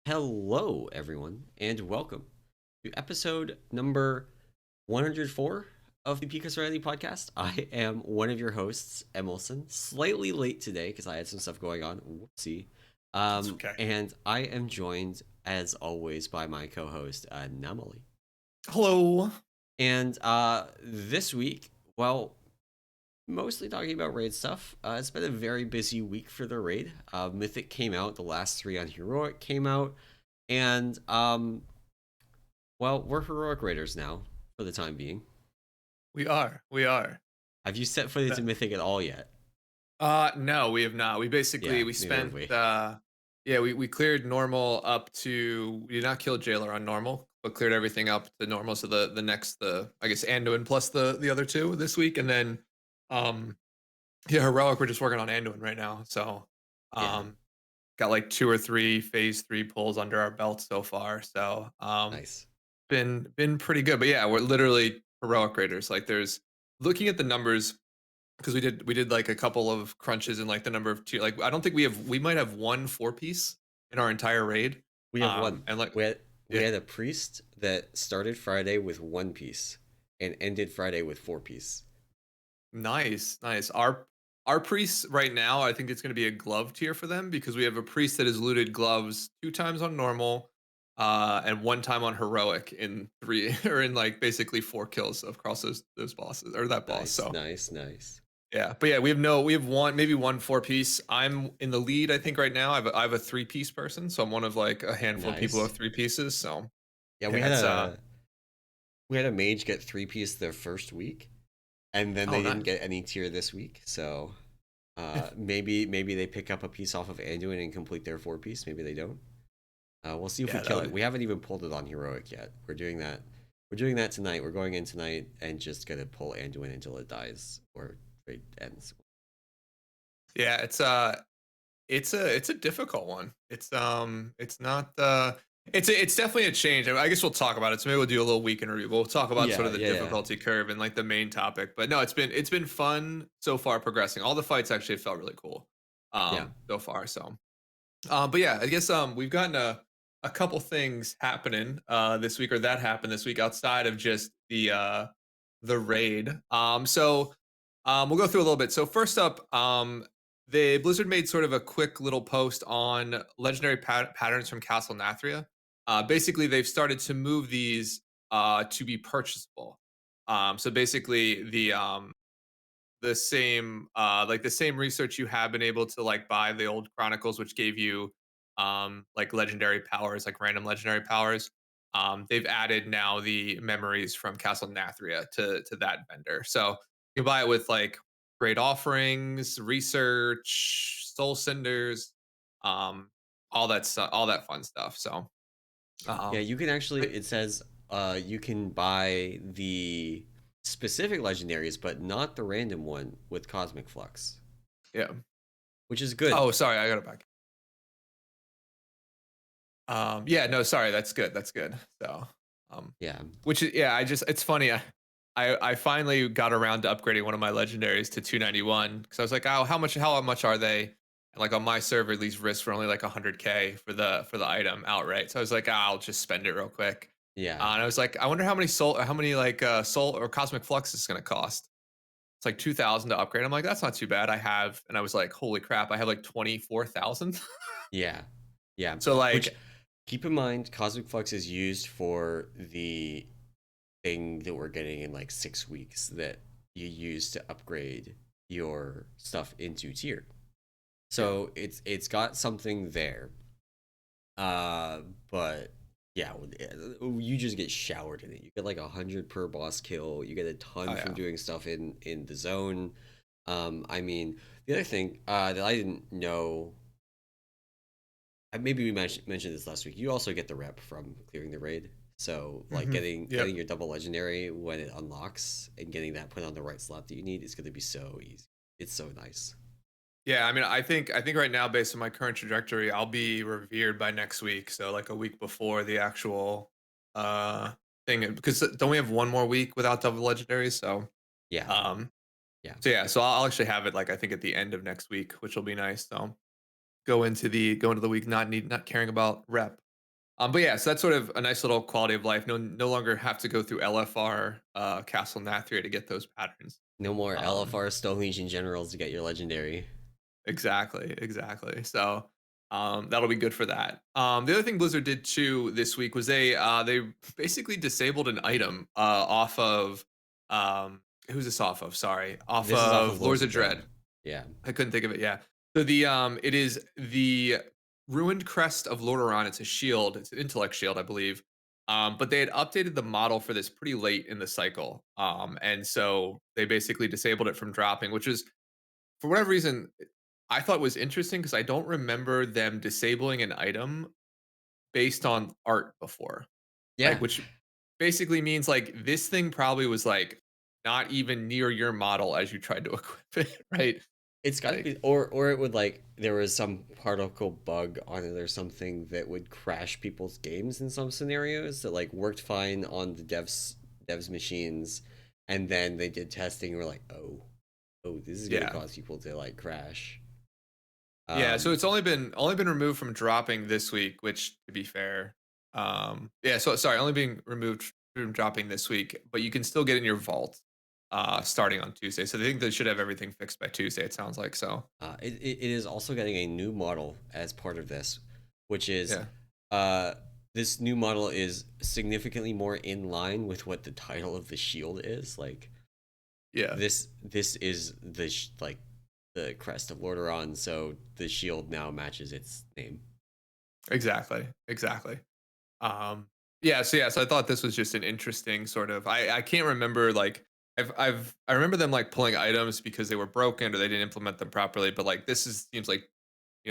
Hello, everyone, and welcome to episode number 104 of the Peak of Serenity podcast. I am one of your hosts, emallson, slightly late today because I had some stuff going on. Whoopsie. It's okay. And I am joined, as always, by my co host, Anomoly. Hello. And this week, well, mostly talking about raid stuff. It's been a very busy week for the raid. Mythic came out, the last three on Heroic came out, and well, we're heroic raiders now for the time being. We are. We are. Have you set foot into That- Mythic at all yet? no, we have not. We basically Yeah, we neither have spent we. yeah, we cleared normal up to we did not kill Jailer on normal, but cleared everything up to normal. So the next I guess Anduin plus the other two this week. And then um yeah, heroic, we're just working on Anduin right now. So Yeah, um got like two or three phase three pulls under our belt so far. So nice. been pretty good. But yeah, we're literally heroic raiders. Like there's looking at the numbers because we did like a couple of crunches in like the number of tier. Like I don't think we might have one four piece in our entire raid. We have one. And like We yeah, had a priest that started Friday with one piece and ended Friday with four piece. nice. Our priests right now, I think it's going to be a glove tier for them because we have a priest that has looted gloves two times on normal, and one time on heroic in three or in like basically four kills across those bosses or that boss. Nice, So nice, nice. yeah, but yeah, we have one maybe one four piece. I'm in the lead, I think right now. I have a three piece person, so I'm one of like a handful of people who Nice. have three pieces. So Yeah, yeah, it's we had a mage get three piece their first week, and then oh they didn't nice. get any tier this week. So maybe they pick up a piece off of Anduin and complete their four piece. Maybe they don't. We'll see if we Yeah, that kill it. would We haven't even pulled it on heroic yet. We're doing that. We're doing that tonight. We're going in tonight and just gonna pull Anduin until it dies or it ends. yeah, it's a difficult one. It's not it's definitely a change. I guess we'll talk about it. So maybe we'll do a little week in review. We'll talk about sort Yeah, of the yeah, yeah, difficulty curve and like the main topic. But no, it's been fun so far progressing. All the fights actually felt really cool yeah. so far. So but yeah, I guess we've gotten a couple things happening this week or that happened this week outside of just the raid. We'll go through a little bit. So first up, the Blizzard made sort of a quick little post on legendary patterns from Castle Nathria. Basically, they've started to move these to be purchasable. So basically, the same like the same research you have been able to like buy the old chronicles which gave you like legendary powers, like random legendary powers. They've added now the memories from Castle Nathria to that vendor, so you can buy it with like great offerings, research, soul cinders, um all that fun stuff. So Yeah, um you can actually, but it says you can buy the specific legendaries, but not the random one with Cosmic Flux, yeah, which is good. oh sorry, I got it back. Yeah, no, sorry, that's good. So Yeah. which is yeah, I just it's funny. I finally got around to upgrading one of my legendaries to 291 because I was like, oh, how much are they? And like on my server, these risks for only like 100K for the item outright. So I was like, I'll just spend it real quick. Yeah. And I was like, I wonder how many like soul or cosmic flux is going to cost. It's like 2,000 to upgrade. I'm like, that's not too bad. And I was like, holy crap, I have like 24,000. Yeah. Yeah. So Which, like, keep in mind, Cosmic Flux is used for the thing that we're getting in like 6 weeks that you use to upgrade your stuff into tier. yeah, So it's got something there. Uh, but yeah, you just get showered in it. You get like 100 per boss kill. You get a ton oh from yeah, doing stuff in the zone. I mean, the other thing that I didn't know, maybe we mentioned this last week. You also get the rep from clearing the raid. So like getting yep. your double legendary when it unlocks and getting that put on the right slot that you need is going to be so easy. It's so nice. Yeah, I mean, I think right now, based on my current trajectory, I'll be revered by next week. So like a week before the actual uh thing, because don't we have one more week without double legendaries? Yeah, Um, yeah, so yeah, so I'll actually have it like I think at the end of next week, which will be nice. So go into the week not caring about rep. But yeah, so that's sort of a nice little quality of life. No longer have to go through LFR Castle Nathria to get those patterns. No more Um, LFR Stone Legion generals to get your legendary. exactly. So that'll be good for that. The other thing Blizzard did too this week was they basically disabled an item off of who's this off of? Sorry, off This is off of of Lords Lords of of Dread. Dread. Yeah. I couldn't think of it. Yeah. So it is the ruined crest of Lordaeron. It's a shield. It's an intellect shield, I believe. But they had updated the model for this pretty late in the cycle. And so they basically disabled it from dropping, which is for whatever reason I thought was interesting because I don't remember them disabling an item based on art before. Like, Yeah. which basically means like this thing probably was like not even near your model as you tried to equip it, right? It's got to Like, be, or it would like there was some particle bug on it or something that would crash people's games in some scenarios that like worked fine on the devs machines, and then they did testing and were like, oh, this is gonna yeah. cause people to like crash. Yeah, so Um, it's only been removed from dropping this week, which to be fair, yeah. So sorry, only being removed from dropping this week, but you can still get in your vault, starting on Tuesday. So I think they should have everything fixed by Tuesday. It sounds like so. it is also getting a new model as part of this, which is Yeah, uh, this new model is significantly more in line with what the title of the shield is. Like yeah, this is like the crest of Lordaeron, so the shield now matches its name. exactly. Yeah, so I thought this was just an interesting sort of. I can't remember like I remember them like pulling items because they were broken or they didn't implement them properly, but like this is seems like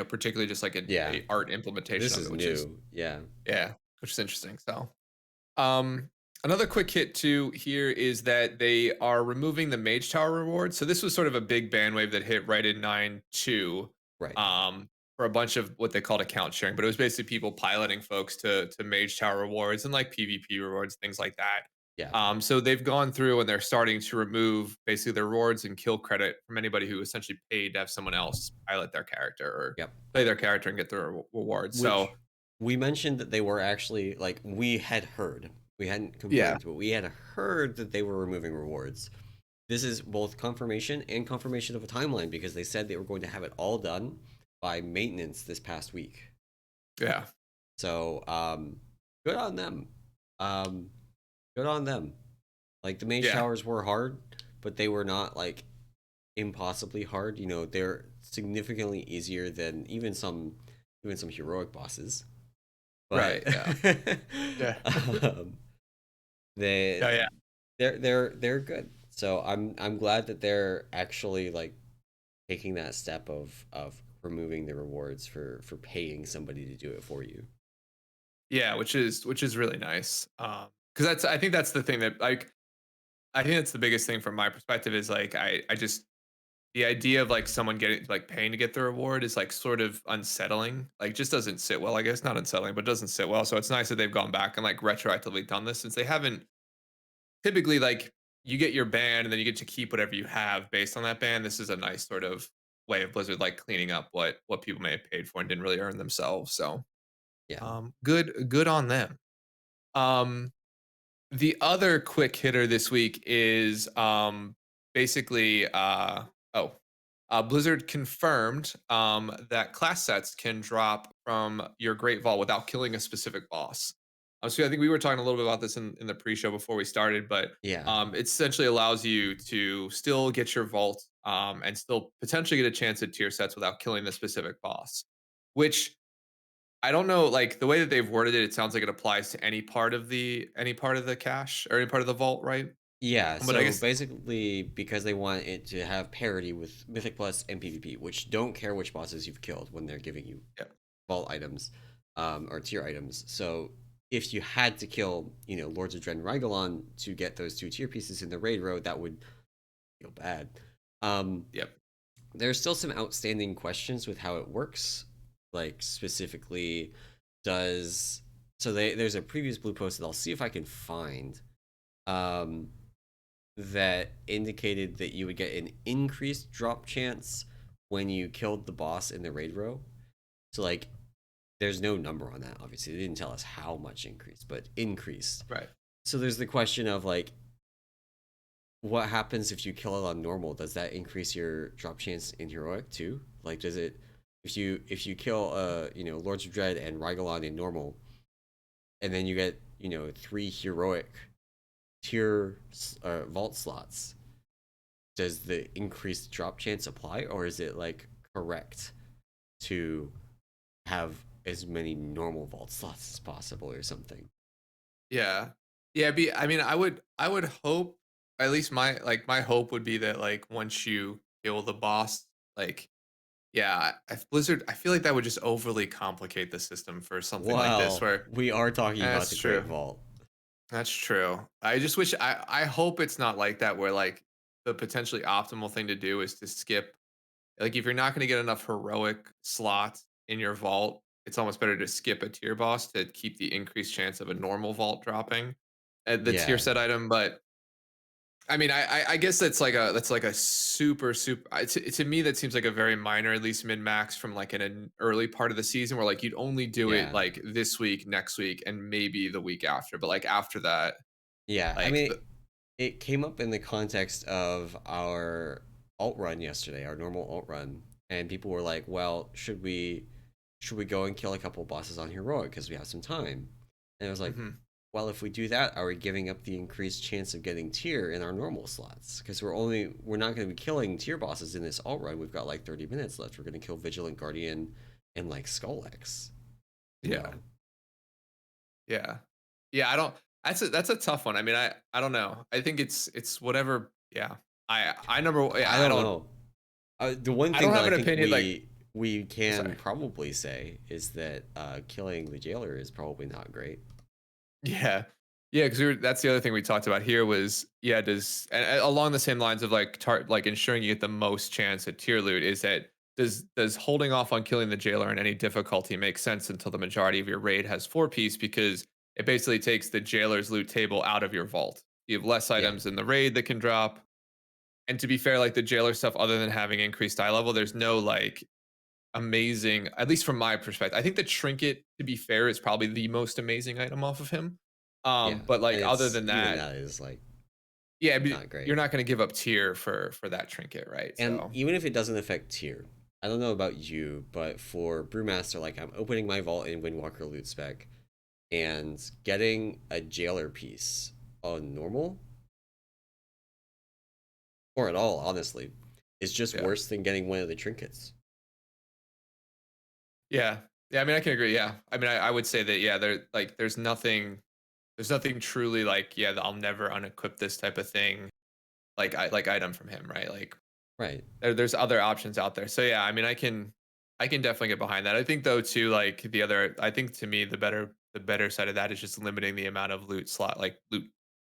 particularly just like Yeah, a art implementation this of is it, which is new. Yeah, yeah, which is interesting. So, um, another quick hit too here is that they are removing the Mage Tower reward. So this was sort of a big bandwave that hit right in 9.2, right. for a bunch of what they called account sharing, but it was basically people piloting folks to Mage Tower rewards and like PvP rewards, things like that. Yeah, So they've gone through and they're starting to remove basically the rewards and kill credit from anybody who essentially paid to have someone else pilot their character or yep. play their character and get their rewards. So Which we mentioned that they were actually like we had heard. We hadn't yeah, confirmed, but we had heard that they were removing rewards. This is both confirmation and confirmation of a timeline because they said they were going to have it all done by maintenance this past week. yeah. So, good on them. Um, good on them. Like the mage Yeah. towers were hard, but they were not like impossibly hard. You know, they're significantly easier than even some heroic bosses. But Right. Yeah. Yeah. um, they Yeah. Yeah. they're good. So I'm glad that they're actually like taking that step of removing the rewards for paying somebody to do it for you. Yeah. Which is really nice. Because I think that's the thing that like I think that's the biggest thing from my perspective is like I just the idea of like someone getting like paying to get the reward is like sort of unsettling. Like just doesn't sit well. I guess not unsettling, but doesn't sit well. So it's nice that they've gone back and like retroactively done this since they haven't typically like you get your band and then you get to keep whatever you have based on that band. This is a nice sort of way of Blizzard like cleaning up what people may have paid for and didn't really earn themselves. So Yeah. good on them. Um, the other quick hitter this week is basically oh Blizzard confirmed that class sets can drop from your Great Vault without killing a specific boss. So I think we were talking a little bit about this in the pre-show before we started, but Yeah. it essentially allows you to still get your vault and still potentially get a chance at tier sets without killing the specific boss, which I don't know, like the way that they've worded it, it sounds like it applies to any part of the cache or any part of the vault, right? Yeah, But I so guess basically because they want it to have parity with Mythic Plus and PvP, which don't care which bosses you've killed when they're giving you yeah, vault items, or tier items. So if you had to kill, Lords of Dread and Rygolon to get those two tier pieces in the raid road, that would feel bad. Um, yep, there's still some outstanding questions with how it works. Like specifically, does there's a previous blue post that I'll see if I can find. Um, that indicated that you would get an increased drop chance when you killed the boss in the raid row. So like there's no number on that. Obviously, they didn't tell us how much increase, but increased. Right. So there's the question of like, what happens if you kill it on normal? Does that increase your drop chance in heroic too? Like, does it if you kill Lords of Dread and Rygalon in normal, and then you get 3 heroic tier vault slots, does the increased drop chance apply, or is it like correct to have as many normal vault slots as possible or something? Yeah. Yeah, I mean, I would hope, at least my hope would be that like once you kill the boss, like yeah, if Blizzard, I feel like that would just overly complicate the system for something like this Well, where we are talking about that's the Great true. Vault. That's true. I just wish I hope it's not like that where like the potentially optimal thing to do is to skip, like if you're not going to get enough heroic slots in your vault, it's almost better to skip a tier boss to keep the increased chance of a normal vault dropping at the tier Yeah, set item. But I mean, I guess that's like a super to me that seems like a very minor, at least min max from like in an early part of the season where like you'd only do it yeah, like this week, next week, and maybe the week after. But like after that, yeah. I like mean, it came up in the context of our alt run yesterday, our normal alt run, and people were like, "Well, should we go and kill a couple bosses on heroic because we have some time?" And I was like, mhm. "Well, if we do that, are we giving up the increased chance of getting tier in our normal slots? Because we're not going to be killing tier bosses in this alt run. We've got like 30 minutes left. We're going to kill Vigilant Guardian and like Skull-X, you Yeah, know." yeah, yeah. I don't. That's a tough one. I mean, I don't know. I think it's whatever. Yeah, I number yeah. I don't know. The one I thing don't that have I an think opinion. Like, we can sorry. probably say is that killing the jailer is probably not great. Yeah. Yeah, because that's the other thing we talked about here was, yeah, and along the same lines of like like ensuring you get the most chance at tier loot is that does holding off on killing the jailer in any difficulty make sense until the majority of your raid has 4 piece, because it basically takes the jailer's loot table out of your vault. You have less Yeah, items in the raid that can drop. And to be fair, like the jailer stuff, other than having increased eye level, there's no like amazing, at least from my perspective. I think the trinket, to be fair, is probably the most amazing item off of him. yeah, But like and other it's than even that, that is like yeah, not you're great. not going to give up tier for that trinket, right? And So even if it doesn't affect tier, I don't know about you, but for Brewmaster, like I'm opening my vault in Windwalker loot spec and getting a jailer piece on normal or at all, honestly, is just yeah, worse than getting one of the trinkets. yeah, yeah. I mean, I can agree. Yeah, I mean, I would say that. Yeah, there's nothing truly like, yeah, I'll never unequip this type of thing. Like like item from him, right? Like Right. there's other options out there. So yeah, I mean, I can definitely get behind that. I think though too, like I think to me the better side of that is just limiting the amount of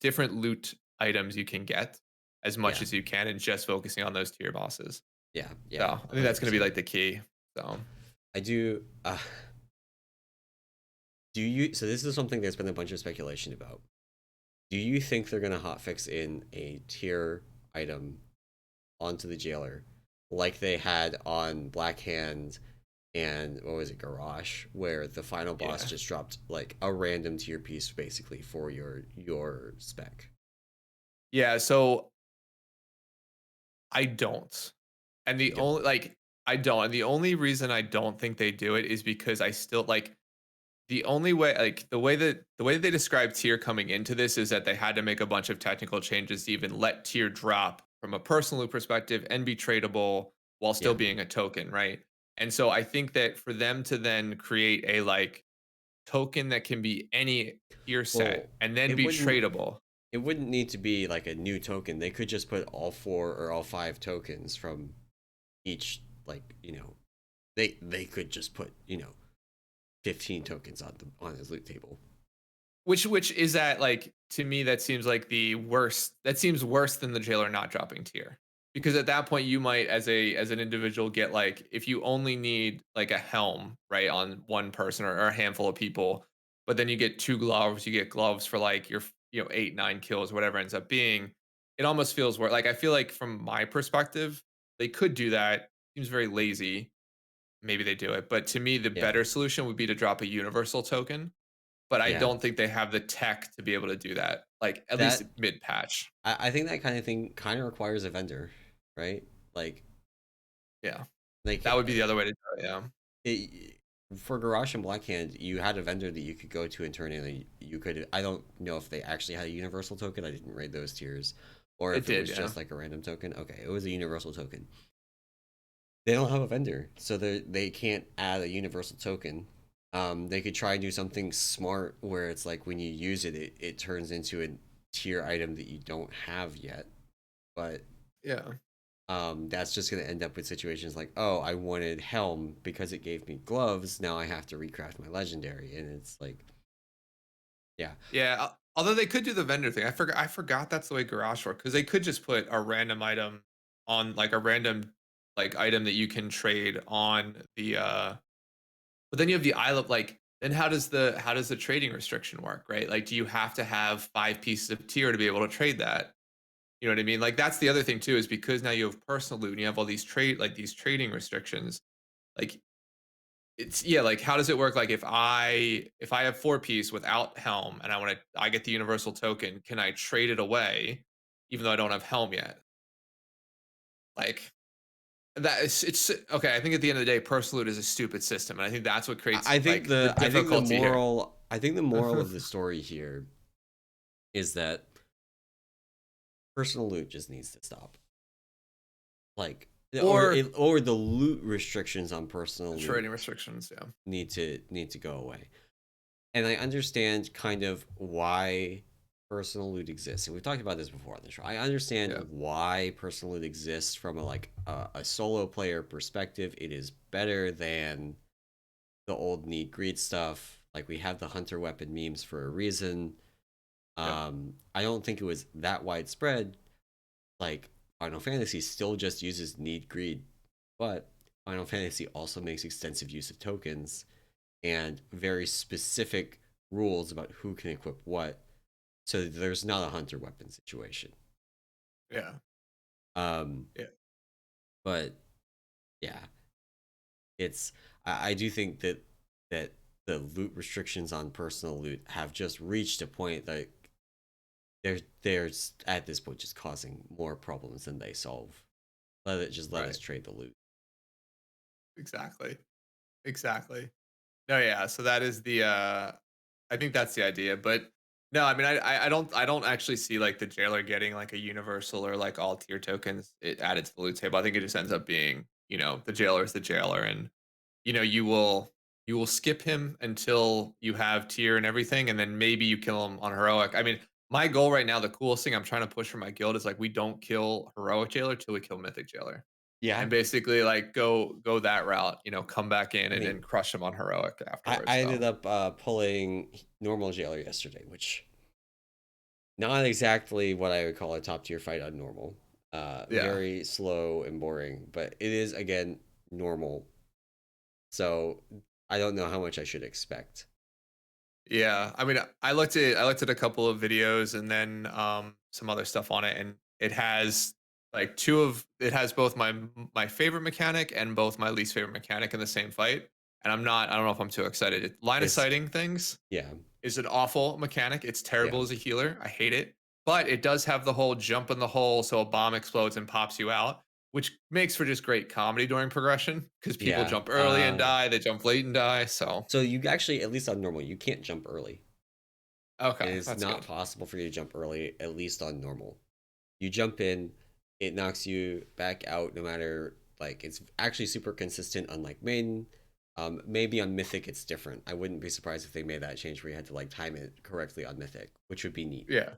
different loot items you can get as much Yeah. as you can, and just focusing on those tier bosses. Yeah. So Yeah. I think that's going to be 100%. like the key. So I do. Do you? So this is something there's been a bunch of speculation about. Do you think they're gonna hotfix in a tier item onto the jailer, like they had on Black Hand and what was it, Garrosh, where the final boss yeah, just dropped like a random tier piece basically for your spec? yeah. So I don't, and You the don't. only like I don't, and the only reason I don't think they do it is because I still like the only way, like the way they described tier coming into this is that they had to make a bunch of technical changes to even let tier drop from a personal perspective and be tradable while still Yeah. being a token, right? And so I think that for them to then create a like token that can be any tier set Well, and then it be wouldn't tradable. it wouldn't need to be like a new token. They could just put all 4 or all 5 tokens from each, like, they could just put, 15 tokens on his loot table. Which is that, like, to me that seems like the worst, that seems worse than the jailer not dropping tier. Because at that point you might, as an individual, get like, if you only need like a helm, right, on one person, or a handful of people, but then you get 2 gloves, you get gloves for like your 8 9 kills, whatever ends up being, it almost feels worse. Like I feel like from my perspective, they could do that. Seems very lazy. maybe they do it. But to me, the Yeah, better solution would be to drop a universal token. But I yeah. don't think they have the tech to be able to do that, like at least That mid patch. I think that kind of thing kind of requires a vendor, right? Like Yeah, like that would be the other way to do it. Yeah, it, for Garage and Blackhand, you had a vendor that you could go to internally. You could. I don't know if they actually had a universal token. I didn't raid those tiers, or it if it did. was Yeah, just like a random token. Okay, it was a universal token. They don't have a vendor, so they can't add a universal token. They could try and do something smart where it's like when you use it, it turns into a tier item that you don't have yet. But yeah. that's just going to end up with situations like, oh, I wanted Helm because it gave me gloves. Now I have to recraft my legendary, and it's like, yeah, Yeah, although they could do the vendor thing. I forgot that's the way Garage worked because they could just put a random item on like a random like item that you can trade on the but then you have the Isle of like then how does the trading restriction work, right? Like do you have to have 5 pieces of tier to be able to trade that? You know what I mean? Like that's the other thing too is because now you have personal loot and you have all these these trading restrictions. Like it's yeah, like how does it work? Like if I have 4 piece without helm and I get the universal token, can I trade it away even though I don't have helm yet? Like that is it's okay. I think at the end of the day, personal loot is a stupid system, and I think that's what creates like the I think the difficulty here. moral I think the moral of the story here is that personal loot just needs to stop. Like Or or the loot restrictions on personal loot trading restrictions, yeah. need to go away. And I understand kind of why personal loot exists. And we've talked about this before on the show. I understand Yeah. why personal loot exists from a solo player perspective. It is better than the old need greed stuff. Like we have the hunter weapon memes for a reason. Yep. I don't think it was that widespread. Like Final Fantasy still just uses need greed, but Final Fantasy also makes extensive use of tokens and very specific rules about who can equip what. So there's not a hunter weapon situation. Yeah. Um, Yeah. but yeah, it's I do think that the loot restrictions on personal loot have just reached a point that there's at this point just causing more problems than they solve. Let us Right. trade the loot. Exactly. Exactly. No, yeah. So that is the I think that's the idea. But no, I mean I don't actually see like the jailer getting like a universal or like all tier tokens added to the loot table. I think it just ends up being, the jailer is the jailer and you will skip him until you have tier and everything, and then maybe you kill him on heroic. I mean, my goal right now, the coolest thing I'm trying to push for my guild is like we don't kill heroic jailer till we kill mythic jailer Yeah, and basically like go that route, come back in I and, mean, crush them on heroic I afterwards. ended So up pulling normal jailer yesterday, which not exactly what I would call a top tier fight on normal. yeah, Very slow and boring, but it is again normal. So I don't know how much I should expect. yeah. I mean, I looked at a couple of videos and then some other stuff on it, and it has like it has both my favorite mechanic and both my least favorite mechanic in the same fight. And I don't know if I'm too excited. Line of It's sighting things yeah, is an awful mechanic. It's yeah, terrible as a healer. I hate it. But it does have the whole jump in the hole so a bomb explodes and pops you out, which makes for just great comedy during progression because people yeah. jump early and die, they jump late and die. So, So you actually, at least on normal, you can't jump early. It okay, is that's not good. possible for you to jump early, at least on normal. You jump in, it knocks you back out no matter like it's actually super consistent unlike main. Maybe on Mythic it's different. I wouldn't be surprised if they made that change where you had to like time it correctly on Mythic, which would be neat. Yeah.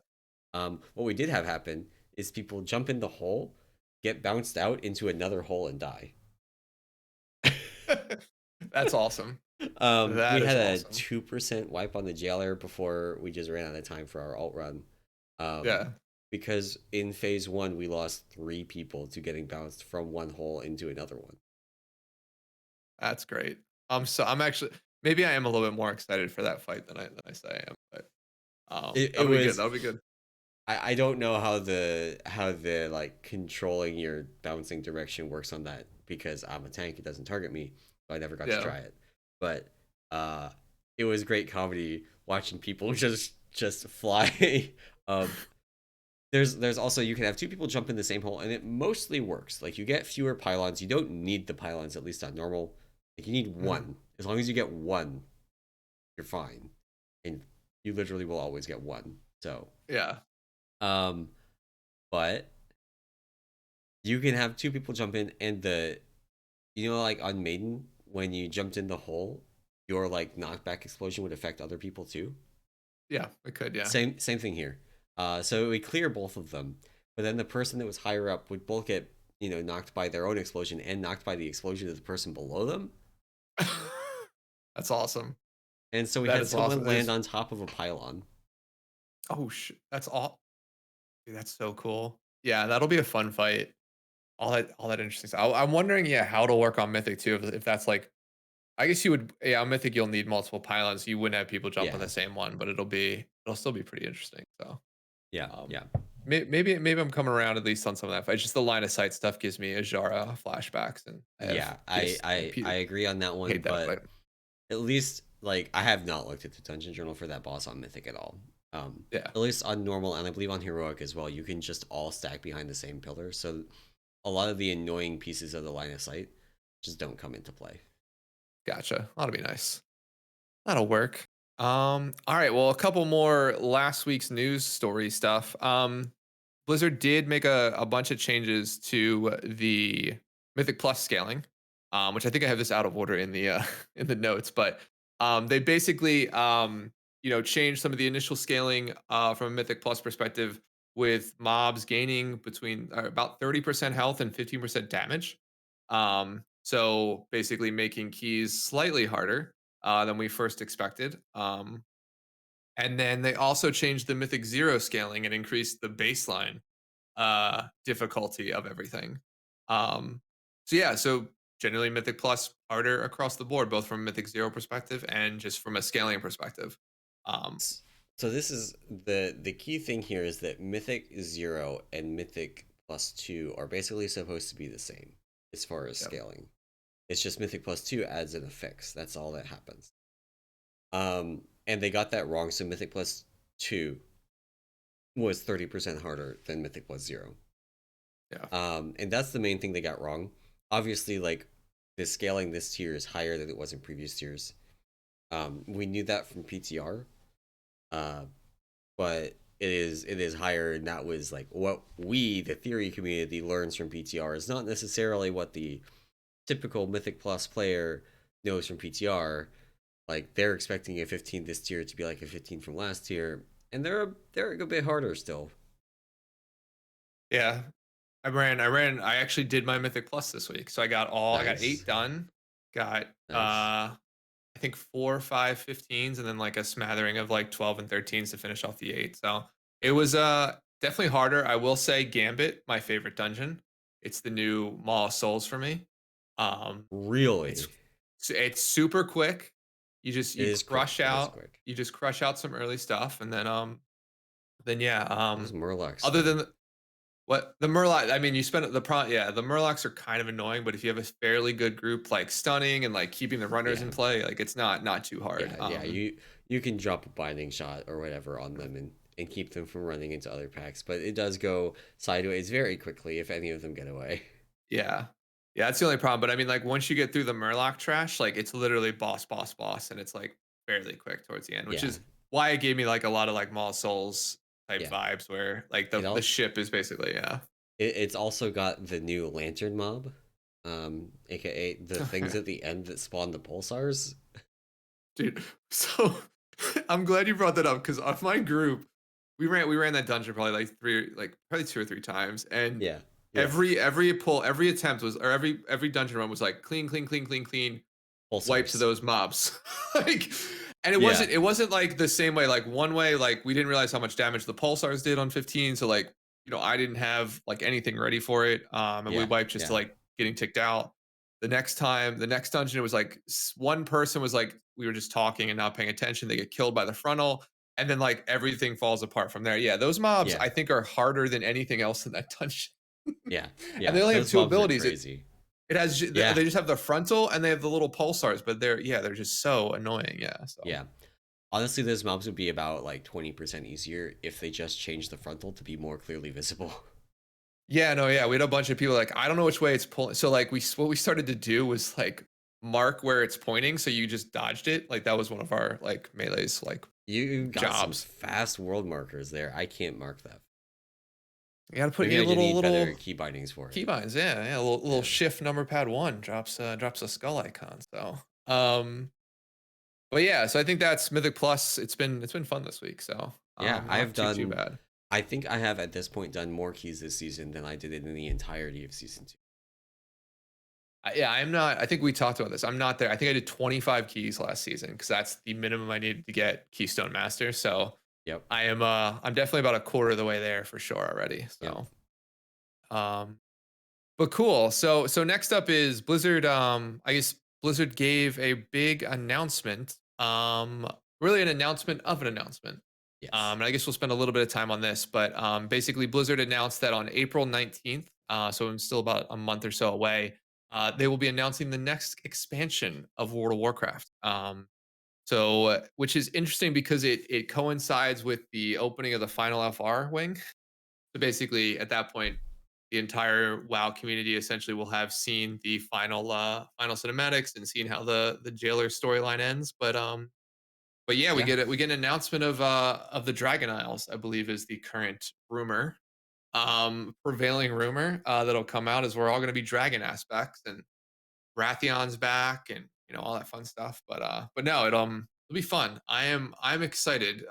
What we did have happen is people jump in the hole, get bounced out into another hole and die. That's awesome. We That is had a awesome. 2% wipe on the jailer before we just ran out of time for our alt run. Um, Yeah, because in phase one, we lost 3 people to getting bounced from one hole into another one. that's great. I'm actually maybe I am a little bit more excited for that fight than I say I am, but It that'll be good. was, That'll be good. I don't know how the like controlling your bouncing direction works on that because I'm a tank, it doesn't target me. so I never got to Yeah. try it. But it was great comedy watching people just fly. um, there's also, you can have two people jump in the same hole, and it mostly works. Like, you get fewer pylons. You don't need the pylons, at least on normal. Like, you need one. As long as you get one, you're fine, and you literally will always get one. So Yeah. um, but you can have two people jump in, and like on Maiden, when you jumped in the hole, your like knockback explosion would affect other people too. Yeah, it could. Yeah. Same thing here. So we clear both of them, but then the person that was higher up would both get knocked by their own explosion and knocked by the explosion of the person below them. That's awesome. And so we That had is someone awesome. land on top of a pylon. Oh shit. That's all. Dude, that's so cool. Yeah, that'll be a fun fight. All that interesting stuff. I'm wondering, yeah, how it'll work on Mythic too. If that's like, I guess you would, yeah, on Mythic you'll need multiple pylons. So you wouldn't have people jump on Yeah, the same one, but it'll still be pretty interesting. So yeah, um, yeah. maybe I'm coming around at least on some of that. Fight. Just the line of sight stuff gives me Ajara flashbacks, and I have Yeah, I agree on that one, hate that but fight. at least, like, I have not looked at the dungeon journal for that boss on Mythic at all. Yeah, At least on normal, and I believe on heroic as well, you can just all stack behind the same pillar. So a lot of the annoying pieces of the line of sight just don't come into play. gotcha. That'll be nice. That'll work. All right. Well, a couple more last week's news story stuff. Blizzard did make a bunch of changes to the Mythic Plus scaling, which I think I have this out of order in the in the notes, but they basically changed some of the initial scaling from a Mythic Plus perspective, with mobs gaining between about 30% health and 15% damage. So basically making keys slightly harder than we first expected. And then they also changed the Mythic Zero scaling and increased the baseline difficulty of everything. Um, so yeah, so generally Mythic Plus harder across the board, both from a Mythic Zero perspective and just from a scaling perspective. Um, So this is the key thing here, is that Mythic 0 and Mythic plus 2 are basically supposed to be the same as far as yep. scaling. It's just Mythic plus 2 adds an affix. That's all that happens. And they got that wrong, so Mythic plus 2 was 30% harder than Mythic plus 0. Yeah. And that's the main thing they got wrong. Obviously, like, the scaling this tier is higher than it was in previous tiers. We knew that from PTR. But it is higher, and that was like what we, the theory community, learns from PTR. Is not necessarily what the typical Mythic Plus player knows from PTR. Like, they're expecting a 15 this tier to be like a 15 from last tier, and they're a good bit harder still. Yeah. I actually did my Mythic Plus this week. So I got Nice. 8 done. Got Nice. I think 4 or 5 15s, and then like a smattering of like 12 and 13s to finish off the 8. So it was definitely harder. I will say Gambit, my favorite dungeon. It's the new Maw of Souls for me. Really, It's super quick. it You is quick. crush It is out quick. you just crush out some early stuff, and then yeah, Those Murlocs, other though. than what the Murloc, I mean, you spend yeah, the Murlocs are kind of annoying, but if you have a fairly good group, like stunning and like keeping the runners Yeah, in play, like it's not too hard. yeah. You can drop a binding shot or whatever on them and keep them from running into other packs, but it does go sideways very quickly if any of them get away. Yeah. Yeah, that's the only problem. But I mean, like once you get through the Murloc trash, like it's literally boss, and it's like fairly quick towards the end, which Yeah, is why it gave me like a lot of like Maw of Souls type yeah. vibes, where like It the all ship is basically, yeah. it's also got the new lantern mob, aka the things at the end that spawn the pulsars. Dude, so I'm glad you brought that up, because of my group, we ran that dungeon probably probably 2 or 3 times, and Yeah, yeah. every attempt was, or every dungeon run was like clean, clean, clean, clean, clean, wipe to Pulsars. those mobs. Like, and Yeah, it wasn't like the same way, like one way, like we didn't realize how much damage the pulsars did on 15, so like, I didn't have like anything ready for it, and we yeah, wiped just to yeah, like getting ticked out. The next dungeon, it was like one person was like, we were just talking and not paying attention, they get killed by the frontal, and then like everything falls apart from there. Yeah, those mobs yeah, I think are harder than anything else in that dungeon. yeah, And yeah. they only have Those 2 mobs are abilities. crazy. It has Yeah, they just have the frontal and they have the little pulsars, but they're just so annoying. Yeah. So yeah. Honestly, those mobs would be about like 20% easier if they just changed the frontal to be more clearly visible. yeah, no, yeah, we had a bunch of people like I don't know which way it's pulling. So like what we started to do was like mark where it's pointing, so you just dodged it. Like that was one of our like melee's like You got some jobs. fast world markers there. I can't mark that. You got to put Maybe your I just need better little key bindings for it. keybinds. Yeah, yeah, little Yeah. shift number pad 1 drops a skull icon. So, but yeah, so I think that's Mythic Plus. It's been fun this week. So, Yeah, not too bad. I think I have at this point done more keys this season than I did in the entirety of season 2. Yeah, I'm not. I think we talked about this. I'm not there. I think I did 25 keys last season because that's the minimum I needed to get Keystone Master. So Yep. I'm definitely about a quarter of the way there for sure already. Yep. So, um, but cool. So next up is Blizzard. I guess Blizzard gave a big announcement. Really an announcement of an announcement. Yes. And I guess we'll spend a little bit of time on this, but basically Blizzard announced that on April 19th, so I'm still about a month or so away, they will be announcing the next expansion of World of Warcraft. Which is interesting because it coincides with the opening of the final FR wing. So basically, at that point, the entire WoW community essentially will have seen the final cinematics and seen how the jailer storyline ends. But yeah, Yeah. we get an announcement of the Dragon Isles, I believe is the current rumor. Prevailing rumor that'll come out is we're all gonna be dragon aspects and Rathion's back and all that fun stuff. But no, it'll be fun. I'm excited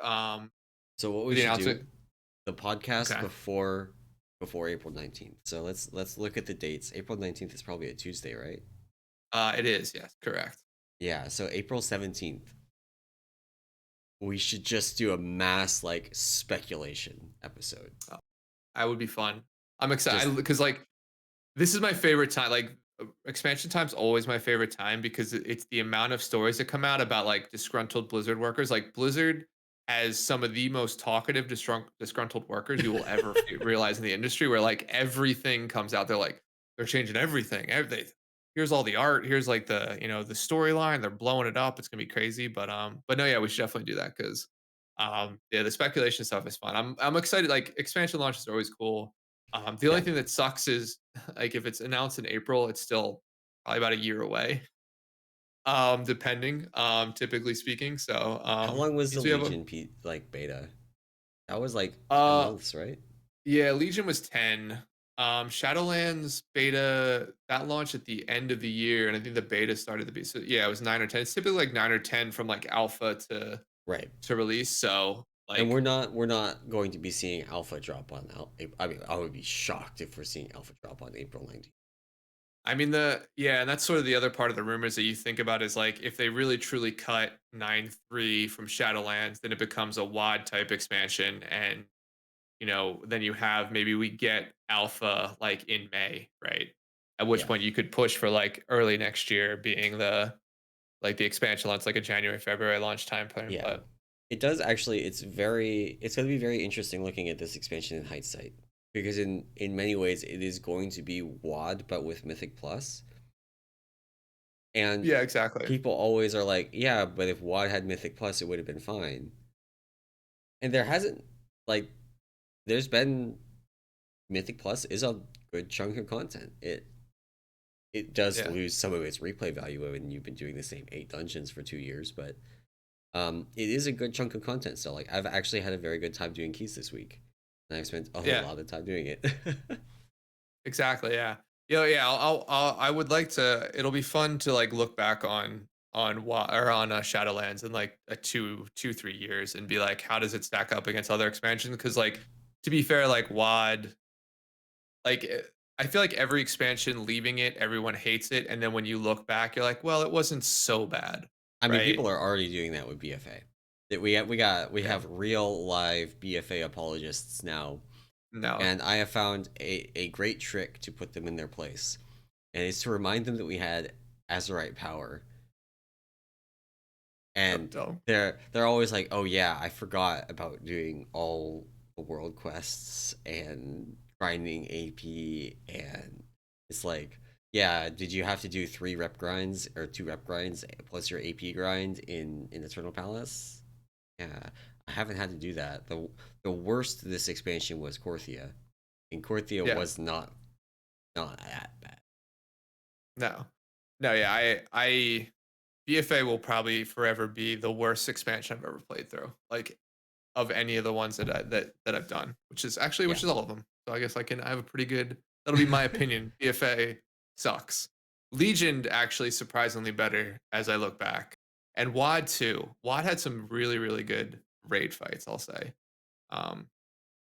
So what for we the should do, announcement. the podcast Okay. before April 19th. So let's look at the dates. April 19th is probably a Tuesday, right? It is, yes, correct. Yeah, so April 17th. We should just do a mass like speculation episode. Oh, that would be fun. I'm Just excited because like this is my favorite time. Like expansion time's always my favorite time because it's the amount of stories that come out about like disgruntled Blizzard workers. Like Blizzard has some of the most talkative disgruntled workers you will ever realize in the industry. Where like everything comes out, they're changing everything. Everything. Here's all the art. Here's like the storyline. They're blowing it up. It's gonna be crazy. But no, yeah, we should definitely do that because yeah, the speculation stuff is fun. I'm excited. Like expansion launches are always cool. The only yeah. thing that sucks is like if it's announced in April, it's still probably about a year away. Depending, typically speaking. So How long was the means we have a like beta? That was like 10 uh months, right? yeah, Legion was 10. Shadowlands beta that launched at the end of the year, and I think the beta started to be so yeah, it was 9 or 10. It's typically like 9 or 10 from like alpha Right. to release. So And like we're not going to be seeing alpha drop on I mean, I would be shocked if we're seeing alpha drop on April 19th. I mean and that's sort of the other part of the rumors that you think about is like if they really truly cut 9.3 from Shadowlands, then it becomes a WAD type expansion, and then you have maybe we get alpha like in May, right? At which Yeah. point you could push for like early next year being the expansion launch, like a January, February launch time frame. Yeah. But It does actually it's going to be very interesting looking at this expansion in hindsight because in many ways it is going to be WAD but with Mythic Plus. And yeah, exactly. people always are like, yeah, but if WAD had Mythic Plus it would have been fine. And there hasn't like there's been Mythic Plus is a good chunk of content. It does Yeah. lose some of its replay value when you've been doing the same 8 dungeons for 2 years, but it is a good chunk of content. So like I've actually had a very good time doing keys this week, and I've spent a whole Yeah. lot of time doing it. Exactly. Yeah. Yeah. I would like to. It'll be fun to like look back on Shadowlands in like a 3 years and be like, how does it stack up against other expansions? Because like to be fair, like WAD, I feel like every expansion leaving it, everyone hates it, and then when you look back, you're like, well, it wasn't so bad, I mean, right? people are already doing that with BFA. That we Yeah. have real live BFA apologists now, No. and I have found a great trick to put them in their place, and it's to remind them that we had Azerite power. And Don't. they're always like, oh yeah, I forgot about doing all the world quests and grinding AP, and it's like, Yeah, did you have to do 3 rep grinds or 2 rep grinds plus your AP grind in Eternal Palace? Yeah, I haven't had to do that. The worst this expansion was Korthia, and Korthia Yeah. was not that bad. No. No, yeah, I BFA will probably forever be the worst expansion I've ever played through. Like of any of the ones that I've done, which Yeah. is all of them. So I have a pretty good, that'll be my opinion. BFA sucks. Legion actually surprisingly better as I look back. And WAD too. WAD had some really, really good raid fights, I'll say. Um,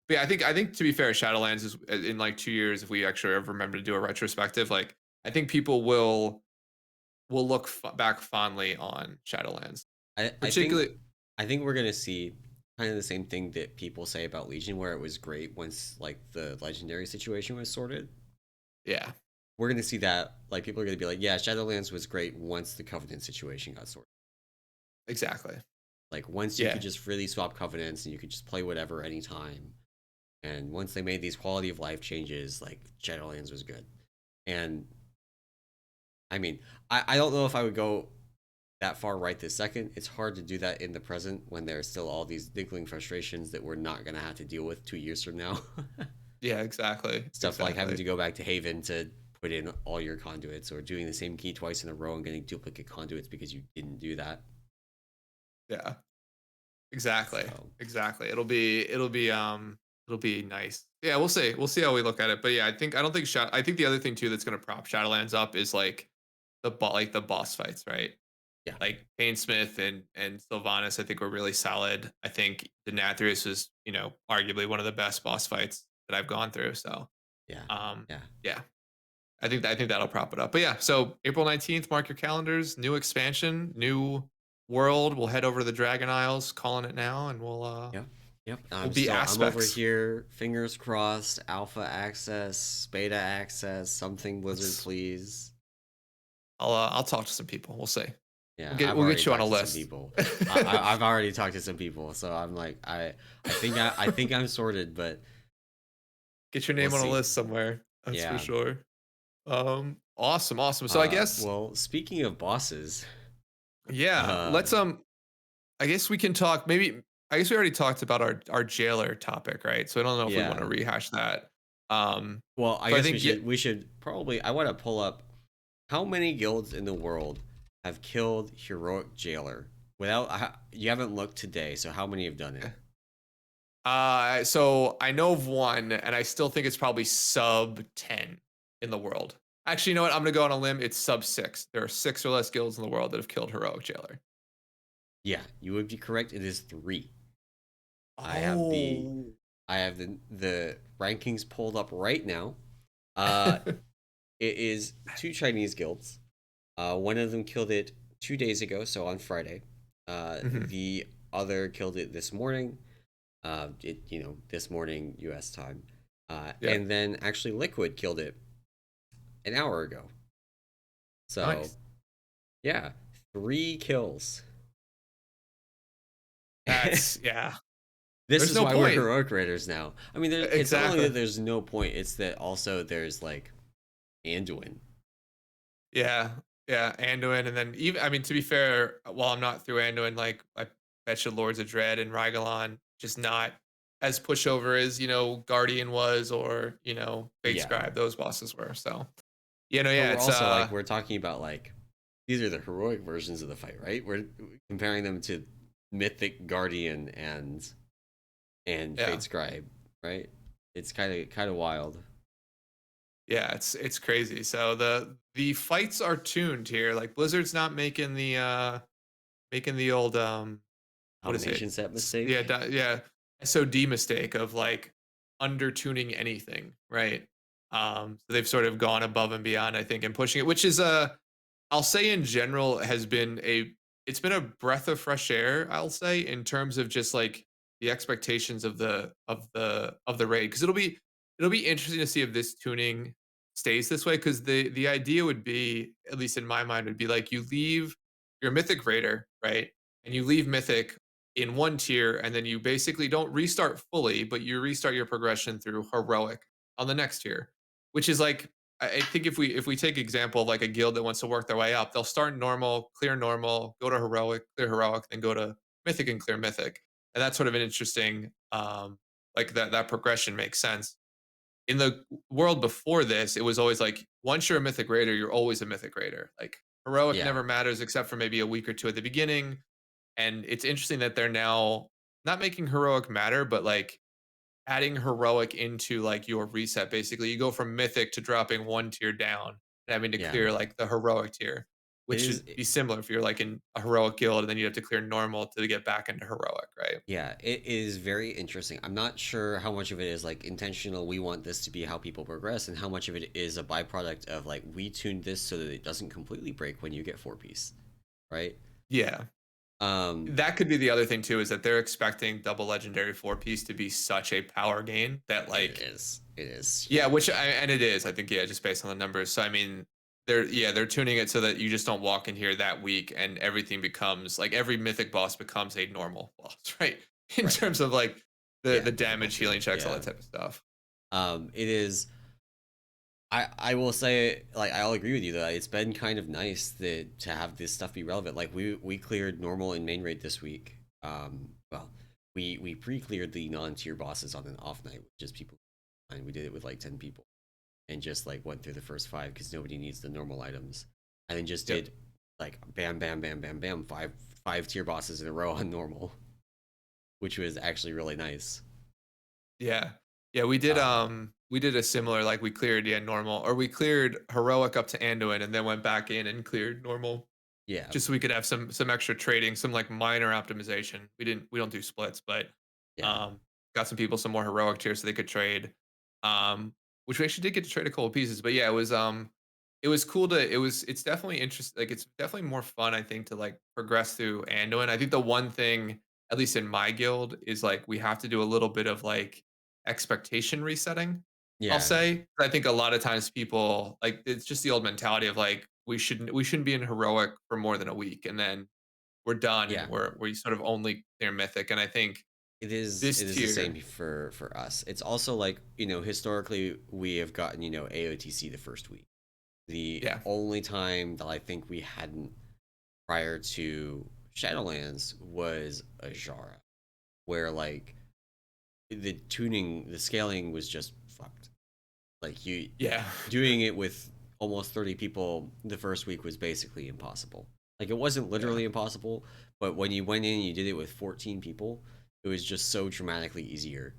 but yeah, I think to be fair, Shadowlands is in like 2 years, if we actually ever remember to do a retrospective, like I think people will look back fondly on Shadowlands. I I think Particularly, I think we're gonna see kind of the same thing that people say about Legion, where it was great once like the legendary situation was sorted. yeah, We're gonna see that like people are gonna be like, yeah, Shadowlands was great once the Covenant situation got sorted. exactly. Like once you could Yeah. just freely swap covenants and you could just play whatever anytime. And once they made these quality of life changes, like Shadowlands was good. And I mean, I don't know if I would go that far right this second. It's hard to do that in the present when there's still all these niggling frustrations that we're not gonna have to deal with 2 years from now. Yeah, exactly. Stuff like having Exactly. to go back to Haven to put in all your conduits or doing the same key twice in a row and getting duplicate conduits because you didn't do that. Yeah. Exactly. So Exactly. It'll be nice. Yeah, we'll see. We'll see how we look at it. But yeah, I don't think I think the other thing too that's gonna prop Shadowlands up is like the boss fights, right? yeah, Like Painsmith and Sylvanas, I think were really solid. I think Denathrius was, arguably one of the best boss fights that I've gone through. So yeah, um yeah. yeah. I think that'll prop it up. But yeah, so April 19th, mark your calendars. New expansion, new world. We'll head over to the Dragon Isles, calling it now, and Yep. Yep. we'll I'm be still I'm over aspects. here, fingers crossed, alpha access, beta access, something Blizzard Let's please. I'll talk to some people. We'll see. Yeah, I've We'll already get you on a talked to some list. people. I've already talked to some people, so I'm like I think I'm sorted, but Get your we'll name on a see. list somewhere. That's for Yeah. sure. Awesome, awesome. So I guess Well, speaking of bosses, yeah, uh let's I guess we can talk maybe I guess we already talked about our jailer topic, right? So I don't know if we want yeah. to rehash that. Um Well, I so I guess think yeah, we should probably I want to pull up how many guilds in the world have killed heroic jailer without you haven't looked today, so how many have done it? So I know of one, and I still think it's probably sub 10 in the world. Actually, you know what? I'm gonna go on a limb. It's sub 6. There are 6 or less guilds in the world that have killed heroic jailer. Yeah, you would be correct. It is 3. I have the Oh. I have the rankings pulled up right now. Uh, it is 2 Chinese guilds. One of them killed it 2 days ago, so on Friday. Mhm. The other killed it this morning. This morning U.S. time. Yeah. And then actually Liquid killed it an hour ago. So Nice. yeah, 3 kills. That's yeah. This There's is no why we're point. heroic raiders now. I mean, it's not only Exactly. that there's no point; it's that also there's like Anduin. Yeah. Yeah. Anduin, and then even I mean, to be fair, while I'm not through Anduin, like I bet you Lords of Dread and Rygalon just not as pushover as Guardian was, or Fate Yeah, Scribe. Those bosses were. So but yeah, we're it's also like we're talking about like these are the heroic versions of the fight, right? We're comparing them to Mythic Guardian and yeah. Fate Scribe, right? It's kind of wild. Yeah, it's crazy. So the fights are tuned here. Like Blizzard's not making the old what is it? Automation set Yeah, mistake. yeah, SOD mistake of like undertuning anything, right? So they've sort of gone above and beyond, I think, and pushing it, which is I'll say in general has been it's been a breath of fresh air, I'll say, in terms of just like the expectations of the raid. Because it'll be interesting to see if this tuning stays this way. Because the idea would be, at least in my mind, would be like you leave your mythic raider, right? And you leave mythic in one tier, and then you basically don't restart fully, but you restart your progression through heroic on the next tier, which is like I think if we take example of like a guild that wants to work their way up, they'll start normal, go to heroic, clear heroic, then go to mythic and clear mythic, and that's sort of an interesting like that progression makes sense. In the world before this, it was always like once you're a mythic raider, you're always a mythic raider. Like heroic Yeah, never matters except for maybe a week or two at the beginning. And it's interesting that they're now not making heroic matter, but like adding heroic into like your reset. Basically, you go from mythic to dropping one tier down and having to yeah. clear like the heroic tier, It which is. should be similar if you're like in a heroic guild and then you have to clear normal to get back into heroic, right? Yeah, it is very interesting. I'm not sure how much of it is like intentional. We want this to be how people progress, and how much of it is a byproduct of like we tuned this so that it doesn't completely break when you get four piece, right? Yeah. Um, That could be the other thing too, is that they're expecting double legendary four piece to be such a power gain that it like is. It is yeah, huge. and it is, I think, yeah, just based on the numbers. So I mean, they're tuning it so that you just don't walk in here that week and everything becomes like every mythic boss becomes a normal boss, right? In Right. terms of like Yeah. the damage, Difficulty. healing checks, all Yeah. that type of stuff. It is. I will say, like, I'll agree with you that it's been kind of nice that to have this stuff be relevant. Like we cleared normal and main raid this week. Well, we pre-cleared the non-tier bosses on an off night, which is people, and we did it with like 10 people, and just like went through the first five because nobody needs the normal items, and then just Yep. did like bam, bam, bam, bam, bam, five tier bosses in a row on normal, which was actually really nice. Yeah. Yeah, Uh, we did a similar like we cleared normal or we cleared heroic up to Anduin and then went back in and cleared normal yeah, just so we could have some extra trading, some like minor optimization. We don't do splits, but yeah, um got some people some more heroic tiers so they could trade. Which we actually did get to trade a couple pieces, but yeah, it was cool to it's definitely interesting, like it's definitely more fun, I think, to like progress through Anduin. I think the one thing, at least in my guild, is like we have to do a little bit of like expectation resetting, I'll yeah, say. I think a lot of times people like it's just the old mentality of like we shouldn't be in heroic for more than a week and then we're done and yeah. we're sort of only clear mythic. And I think It is. this It is the same tier, for us. It's also like historically we have gotten AOTC the first week. The yeah, only time that I think we hadn't prior to Shadowlands was a Jara, where like the tuning, the scaling was just fucked. Like you yeah, doing it with almost 30 people the first week was basically impossible. Like it wasn't yeah, literally impossible, but when you went in and you did it with 14 people, it was just so dramatically easier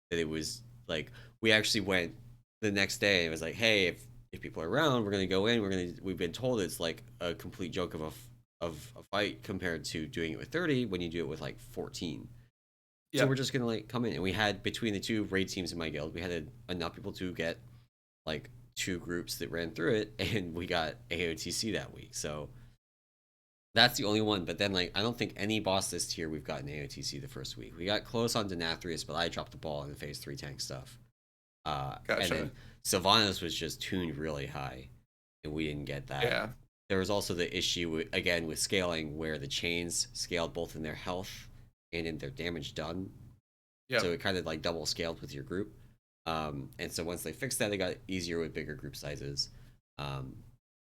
that it was like we actually went the next day and it was like, hey, if people are around, we're gonna go in. We've been told it's like a complete joke of a fight compared to doing it with 30 when you do it with like 14. So we're yep, just gonna like come in, and we had between the two raid teams in my guild, we had enough people to get like two groups that ran through it, and we got AOTC that week. So that's the only one. But then like I don't think any boss this tier we've gotten AOTC the first week. We got close on Denathrius, but I dropped the ball in the phase 3 tank stuff. And then gotcha, Sylvanas was just tuned really high, and we didn't get that. yeah, There was also the issue again with scaling where the chains scaled both in their health and in their damage done, so yep, it kind of like double scaled with your group. And so once they fixed that, it got easier with bigger group sizes. Um,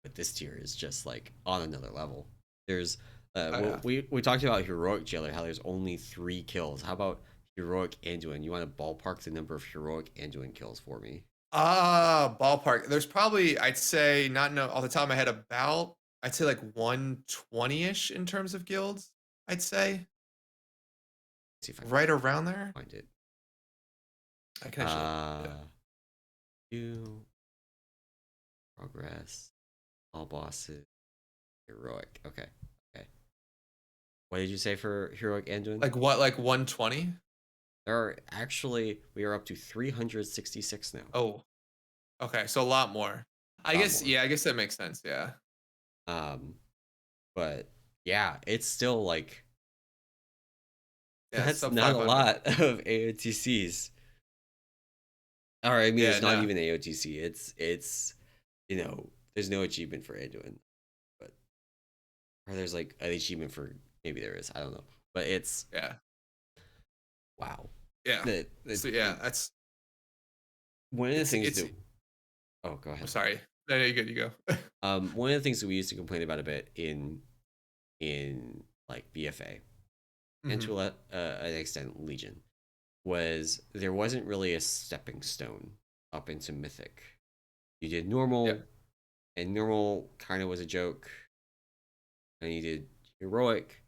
but this tier is just like on another level. There's yeah. we talked about heroic jailer, how there's only 3 kills. How about heroic Anduin? You want to ballpark the number of heroic Anduin kills for me? Ballpark. There's probably, I'd say, not know off the top of my head, about I'd say like 120-ish in terms of guilds. I'd say Let's see if I can right around there. find it. I can actually look. Yeah. Uh, do progress all bosses heroic. Okay, okay. What did you say for heroic Anduin? Like what? Like 120? There are actually we are up to 366 now. Oh, okay. So a lot more. I A lot guess. more. Yeah. I guess that makes sense. Yeah. Um, but yeah, it's still like Yeah. It's that's sub not a 500. lot of AOTCs. All right, I mean Yeah. it's not No. even AOTC. It's there's no achievement for Anduin, but or there's like an achievement for maybe there is. I don't know, but it's Yeah. wow. Yeah. The So yeah, that's one of the things it's that Oh, go ahead. Sorry. No, you good. You go. One of the things that we used to complain about a bit in like BFA and Hmm. to an extent Legion was there wasn't really a stepping stone up into Mythic. You did Yeah. normal, and normal kind of was a joke, and you did heroic,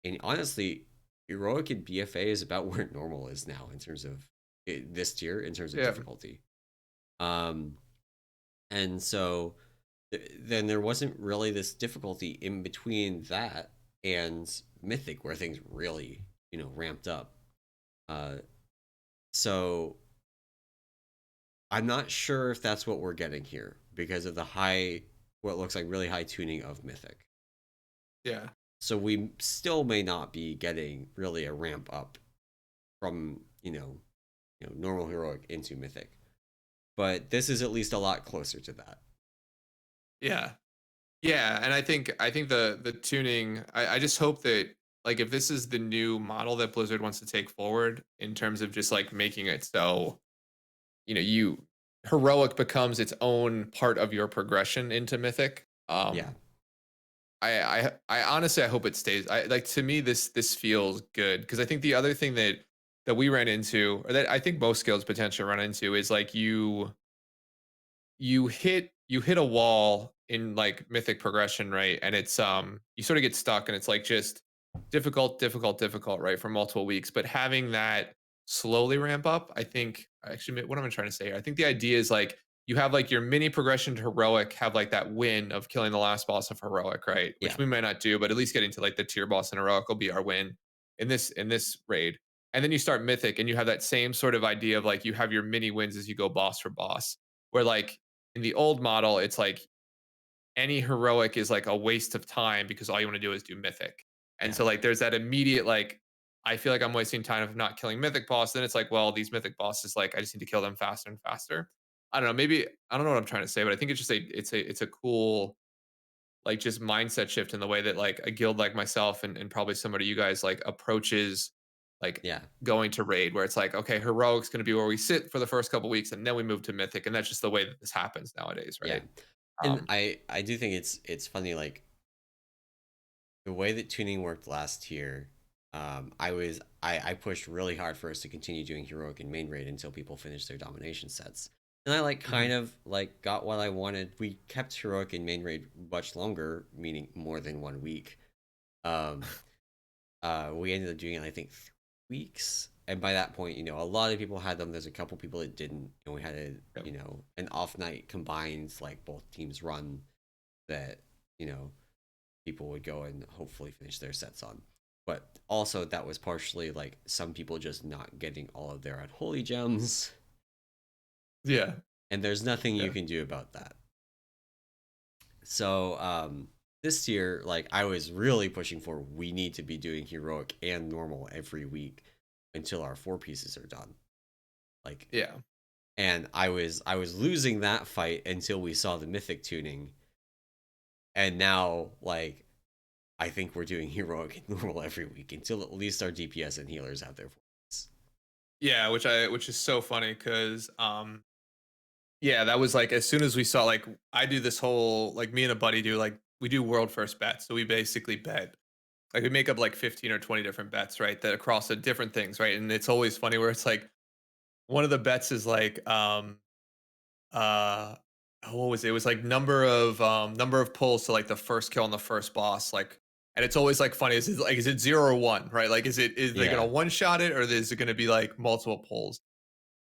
and honestly, heroic in BFA is about where normal is now in terms of this tier in terms of Yeah. difficulty. Um, and so then there wasn't really this difficulty in between that and Mythic where things really ramped up. Uh, so I'm not sure if that's what we're getting here because of the high, what looks like really high tuning of Mythic. Yeah. So we still may not be getting really a ramp up from normal heroic into Mythic, but this is at least a lot closer to that. Yeah. Yeah, and I think the tuning. I just hope that like if this is the new model that Blizzard wants to take forward in terms of just like making it so you heroic becomes its own part of your progression into Mythic. Yeah, I honestly I hope it stays. I like to me this feels good because I think the other thing that we ran into or that I think most skills potentially run into is like you hit a wall in like mythic progression, right? And it's you sort of get stuck and it's like just difficult, right? For multiple weeks. But having that slowly ramp up, I think actually what am I trying to say here? I think the idea is like you have like your mini progression to heroic, have like that win of killing the last boss of heroic, right? yeah, Which we might not do, but at least getting to like the tier boss in heroic will be our win in this raid. And then you start mythic and you have that same sort of idea of like you have your mini wins as you go boss for boss. Where like in the old model, it's like any heroic is like a waste of time because all you want to do is do mythic. And yeah, so like there's that immediate like I feel like I'm wasting time of not killing mythic boss. Then it's like, well, these mythic bosses, like I just need to kill them faster and faster. I don't know. Maybe I don't know what I'm trying to say, but I think it's just it's a cool like just mindset shift in the way that like a guild like myself and probably somebody you guys like approaches like yeah, going to raid where it's like okay heroic's going to be where we sit for the first couple weeks and then we move to mythic and that's just the way that this happens nowadays, yeah. right? And um I do think it's funny, like the way that tuning worked last year. I pushed really hard for us to continue doing heroic and main raid until people finished their domination sets, and I like kind mhm. of like got what I wanted. We kept heroic and main raid much longer, meaning more than 1 week. Um, we ended up doing it I think 3 weeks, and by that point, a lot of people had them. There's a couple people that didn't, and we had Yep. an off night combined, like both teams run that people would go and hopefully finish their sets on. But also that was partially like some people just not getting all of their unholy gems, Yeah. and there's nothing you Yeah. can do about that. So this year, like I was really pushing for we need to be doing heroic and normal every week until our 4 pieces are done. Like, Yeah. and I was losing that fight until we saw the mythic tuning, and now like I think we're doing heroic and normal every week until at least our DPS and healers have their points. Yeah, which is so funny because yeah, that was like as soon as we saw like I do this whole like me and a buddy do like we do world first bets. So we basically bet like we make up like 15 or 20 different bets, right? That across the different things, right? And it's always funny where it's like one of the bets is like uh what was it? It was like number of pulls to like the first kill on the first boss, like and it's always like funny, is it 0 or 1, right? Like is they gonna Yeah, one shot it or is it gonna be like multiple pulls?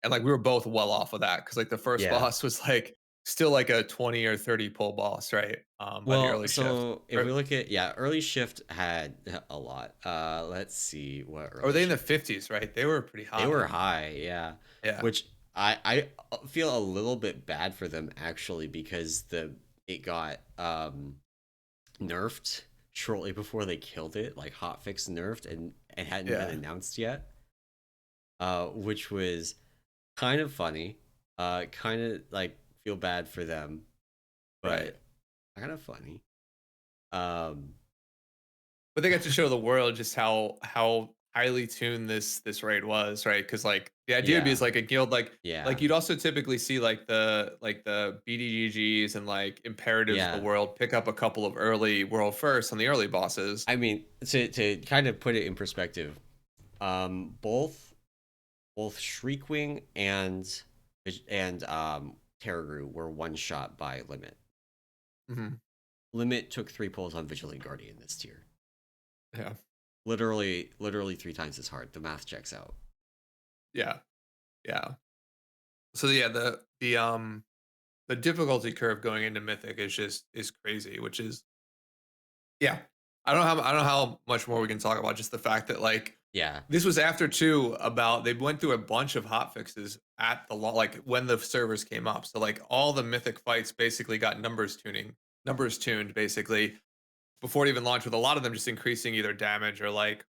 And like we were both well off of that because like the first yeah. boss was like still like a 20 or 30 pull boss, right? By the Well, early shift. so if we look at, yeah, early shift had a lot. Let's see what Or were early they in the shift. 50s, right? They were pretty They were high. high, yeah. Yeah. Which I feel a little bit bad for them actually because the it got nerfed shortly before they killed it, like hotfix nerfed, and it hadn't been Yeah. announced yet. Which was kind of funny. Kind of like feel bad for them, Right. but kind of funny. Um, But they got to show the world just how highly tuned this raid was, right? Because like the idea would be is Yeah. like a guild like Yeah. you'd also typically see like the BDGGs and like imperatives of the Yeah. world pick up a couple of early world firsts on the early bosses. I mean, to kind of put it in perspective, both Shriekwing and Terragru were one shot by Limit. Hmm. Limit took 3 pulls on Vigilant Guardian this tier. Yeah, Literally 3 times as hard. The math checks out. yeah, yeah. So yeah, the difficulty curve going into Mythic is crazy, which is yeah. I don't know how much more we can talk about just the fact that like Yeah. this was after too about they went through a bunch of hotfixes at the like when the servers came up. So like all the Mythic fights basically got numbers tuned basically before it even launched, with a lot of them just increasing either damage or like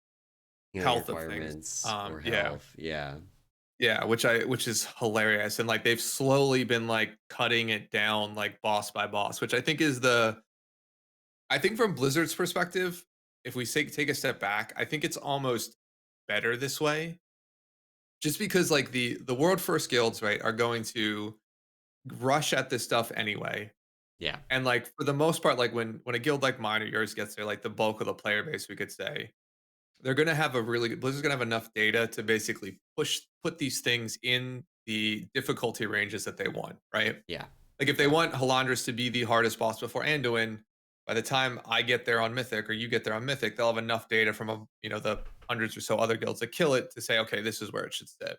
Healing health of things. requirements or Yeah. health. Yeah. Yeah, which is hilarious. And like they've slowly been like cutting it down like boss by boss, which I think is the I think from Blizzard's perspective, if we take a step back, I think it's almost better this way. Just because like the world first guilds, right, are going to rush at this stuff anyway. Yeah. And like for the most part, like when a guild like mine or yours gets there, like the bulk of the player base, we could say, they're gonna have a really good Blizzard's gonna have enough data to basically put these things in the difficulty ranges that they want, right? Yeah. Like if they Yeah. want Halondrus to be the hardest boss before Anduin, by the time I get there on Mythic or you get there on Mythic, they'll have enough data from the hundreds or so other guilds that kill it to say, okay, this is where it should sit.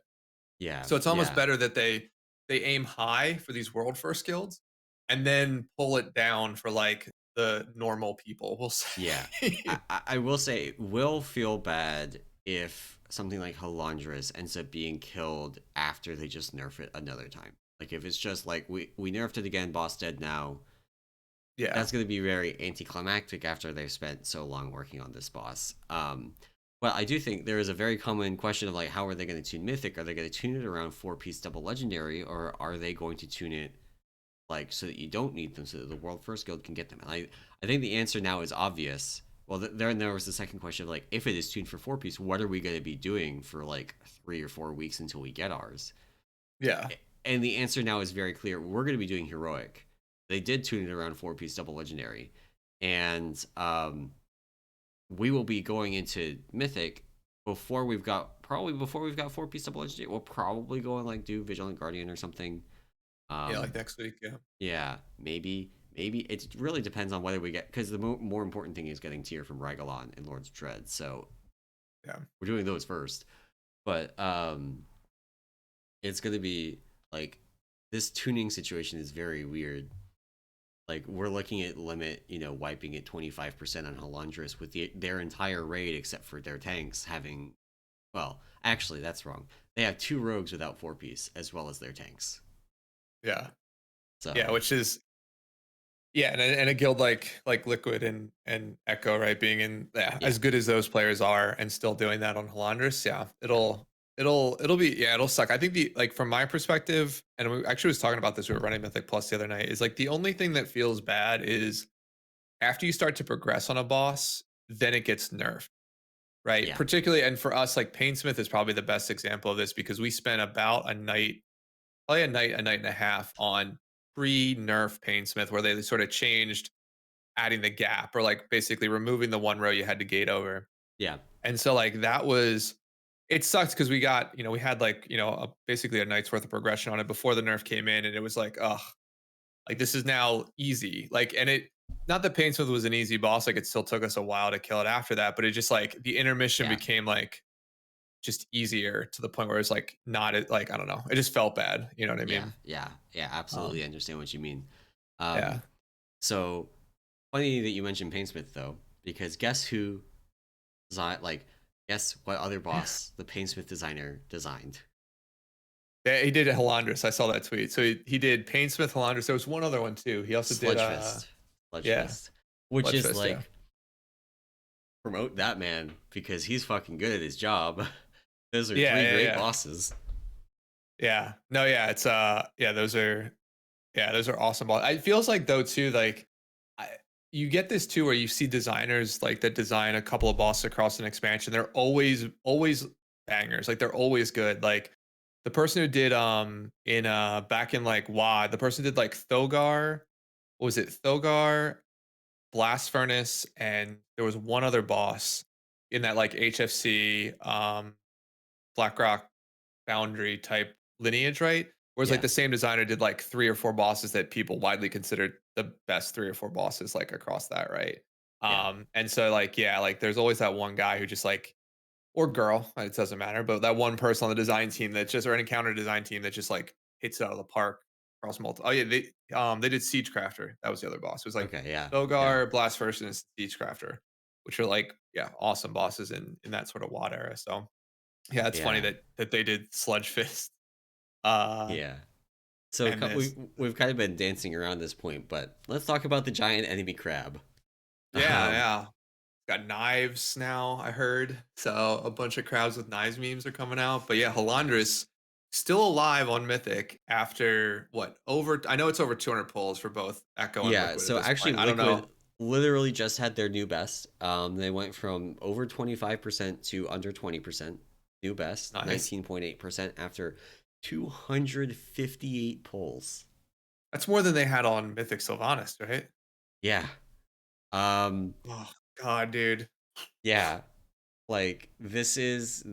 Yeah. So it's almost Yeah. better that they aim high for these world first guilds and then pull it down for like the normal people, we'll say. Yeah. I will say, it will feel bad if something like Halondrus ends up being killed after they just nerf it another time. Like if it's just like we nerfed it again, boss dead now. Yeah. That's going to be very anticlimactic after they've spent so long working on this boss. But I do think there is a very common question of like, how are they going to tune Mythic? Are they going to tune it around 4-piece double legendary, or are they going to tune it like so that you don't need them, so that the world first guild can get them? And I think the answer now is obvious. Well, there was the second question of like, if it is tuned for 4-piece, what are we going to be doing for like 3 or 4 weeks until we get ours? Yeah. And the answer now is very clear. We're going to be doing heroic. They did tune it around 4-piece double legendary, and we will be going into Mythic before we've got 4-piece double legendary. We'll probably go and like do Vigilant Guardian or something. Yeah, like next week, yeah. Yeah, maybe it really depends on whether we get, because the more important thing is getting tier from Ragalon and Lords of Dread. So Yeah. we're doing those first, but it's gonna be like this tuning situation is very weird. Like we're looking at Limit, wiping at 25% on Halondrus with their entire raid except for their tanks having, well, actually that's wrong. They have 2 rogues without 4-piece as well as their tanks. Yeah. Yeah, So which is yeah, and a guild like Liquid and Echo, right, being in yeah, as good as those players are and still doing that on Halondrus, yeah, it'll be yeah, it'll suck. I think the like from my perspective, and we actually was talking about this, we were running Mythic Plus the other night, is like the only thing that feels bad is after you start to progress on a boss, then it gets nerfed, right? yeah, Particularly, and for us, like Painsmith is probably the best example of this because we spent about a night, probably a night and a half on pre-nerf Painsmith, where they sort of changed adding the gap or like basically removing the one row you had to gate over. yeah, And so like that was it sucked because we got, we had like, basically a night's worth of progression on it before the nerf came in, and it was like, ugh, like this is now easy. Like, and it not that Painsmith was an easy boss, like it still took us a while to kill it after that, but it just like the intermission yeah, became like just easier to the point where it's like not like I don't know, it just felt bad. You know what I yeah, mean? yeah. Absolutely Um, understand what you mean. yeah. So funny that you mentioned Painsmith though, because guess who guess what other boss the Painsmith designer designed? Yeah, he did Halondrus. I saw that tweet. So he did Painsmith, Halondrus. There was one other one too. He also did Sludgefist. yeah, Sludgefist. Which is Fletchfist, yeah. like, promote that man because he's fucking good at his job. Those are Yeah, 3 yeah, great yeah. bosses. Yeah. No, yeah, it's those are awesome balls. It feels like though too, like you get this too where you see designers like that design a couple of bosses across an expansion. They're always bangers. Like they're always good. Like the person who did in back in like WoD, the person who did like Thogar, what was it? Thogar, Blast Furnace, and there was one other boss in that like HFC BlackRock Foundry type lineage, right? Whereas like Yeah, the same designer did like 3 or 4 bosses that people widely considered the best 3 or 4 bosses like across that, right? yeah, And so like yeah, like there's always that one guy who just like or girl, it doesn't matter, but that one person on the design team that just or an encounter design team that just like hits it out of the park across multiple. Oh yeah, they did Siege Crafter. That was the other boss. It was like okay, yeah, yeah, Bogar, Blast First, and Siege Crafter, which are like yeah, awesome bosses in that sort of WoD era. So yeah, it's funny yeah, that they did Sludge Fist uh yeah. So and this. we've kind of been dancing around this point, but let's talk about the giant enemy crab. Yeah, Um, yeah. Got knives now, I heard. So a bunch of crowds with knives memes are coming out. But yeah, Halondrus still alive on Mythic after what? Over I know it's over 200 pulls for both Echo and yeah, Liquid at so this actually, point. I don't Liquid know. literally just had their new best. They went from over 25% to under 20%. New best, Nice. 19.8% after 258 pulls. That's more than they had on Mythic Sylvanas, right? Yeah. Um, Oh god, dude. yeah. Like this is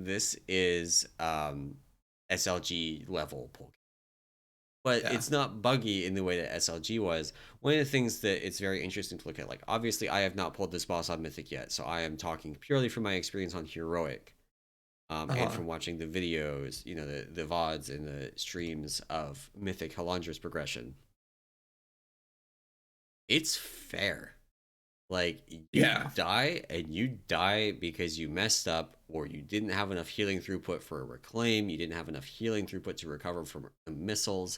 SLG level pull, but Yeah. it's not buggy in the way that SLG was. One of the things that it's very interesting to look at, like obviously I have not pulled this boss on Mythic yet, so I am talking purely from my experience on Heroic, and Uh-huh. from watching the videos, the VODs and the streams of Mythic Halondra's progression. It's fair. Like you Yeah. die and you die because you messed up or you didn't have enough healing throughput for a reclaim, you didn't have enough healing throughput to recover from the missiles,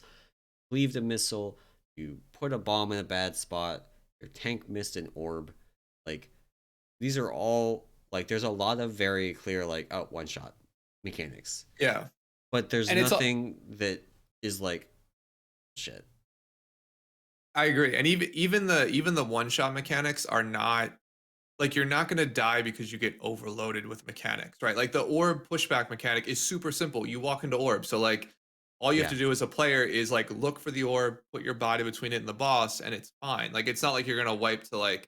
cleaved a missile, you put a bomb in a bad spot, your tank missed an orb. Like these are all like there's a lot of very clear like oh one shot mechanics. Yeah. But there's And it's nothing that is like shit. I agree. And even the one shot mechanics are not like you're not going to die because you get overloaded with mechanics, right? Like the orb pushback mechanic is super simple. You walk into orb. So like all you have Yeah. to do as a player is like look for the orb, put your body between it and the boss and it's fine. Like it's not like you're going to wipe to like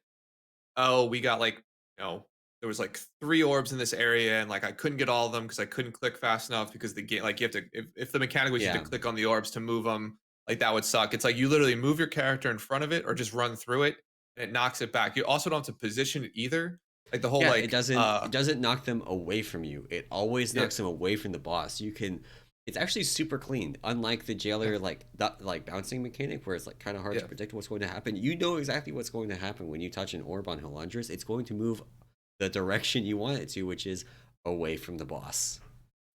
oh, we got like, there was like 3 orbs in this area and like I couldn't get all of them because I couldn't click fast enough because the game like you have to if the mechanic was you have Yeah. to click on the orbs to move them, like that would suck. It's like you literally move your character in front of it or just run through it and it knocks it back. You also don't have to position it either. Like the whole Yeah, like it doesn't knock them away from you. It always yeah, knocks them away from the boss. You can it's actually super clean. Unlike the yeah, jailer like bouncing mechanic where it's like kind of hard to yeah, predict what's going to happen. You know exactly what's going to happen when you touch an orb on Halondrus. It's going to move the direction you want it to, which is away from the boss.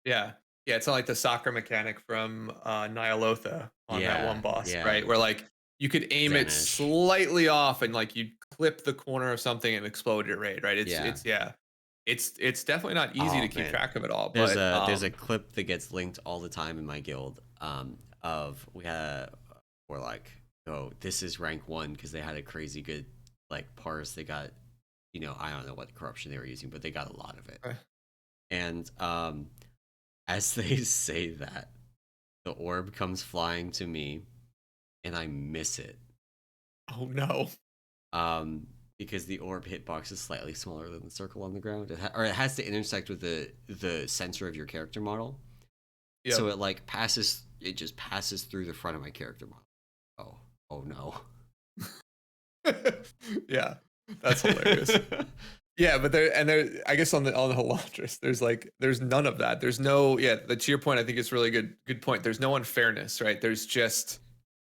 yeah. Yeah, it's not like the soccer mechanic from Nyalotha on that Yeah, one boss, yeah. right? Where like you could aim it Vanish. slightly off and like you'd clip the corner of something and explode your raid, right? Yeah. It's yeah. It's definitely not easy to Oh keep man. track of it all, There's but a clip that gets linked all the time in my guild of we had or like oh this is rank 1 because they had a crazy good like parse. They got I don't know what corruption they were using, but they got a lot of it. uh, And as they say that, the orb comes flying to me and I miss it. oh no. Um because the orb hitbox is slightly smaller than the circle on the ground. Or it has to intersect with the center of your character model. So Yep. it just passes through the front of my character model. Oh, oh no. Yeah. That's hilarious. Yeah, but there I guess on the Halondrus, there's none of that. There's no yeah, to your point, I think it's really good point. There's no unfairness, right? There's just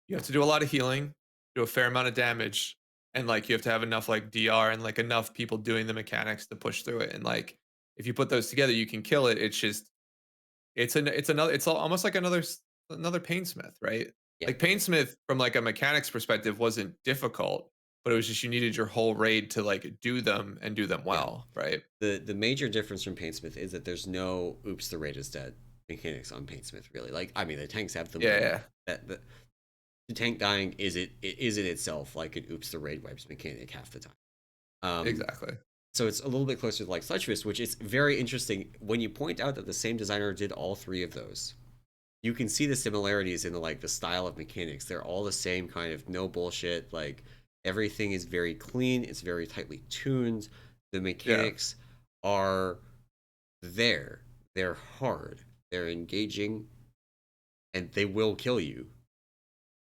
you have to do a lot of healing, do a fair amount of damage, and like you have to have enough like DR and like enough people doing the mechanics to push through it. And like if you put those together, you can kill it. It's just almost like another Painsmith, right? Yeah, Like Painsmith from like a mechanics perspective wasn't difficult, but it was just you needed your whole raid to like do them and do them yeah. well, right? The major difference from Paintsmith is that there's no oops the raid is dead mechanics on Paintsmith really. Like I mean the tanks have them, Yeah, but yeah. that the tank dying is it is in itself like an oops the raid wipes mechanic half the time. Um, Exactly. so it's a little bit closer to like Sludgefist, which is very interesting when you point out that the same designer did all three of those. You can see the similarities in like the style of mechanics. They're all the same kind of no bullshit. Like everything is very clean. It's very tightly tuned. The Yeah. mechanics are there. They're hard. They're engaging, and they will kill you.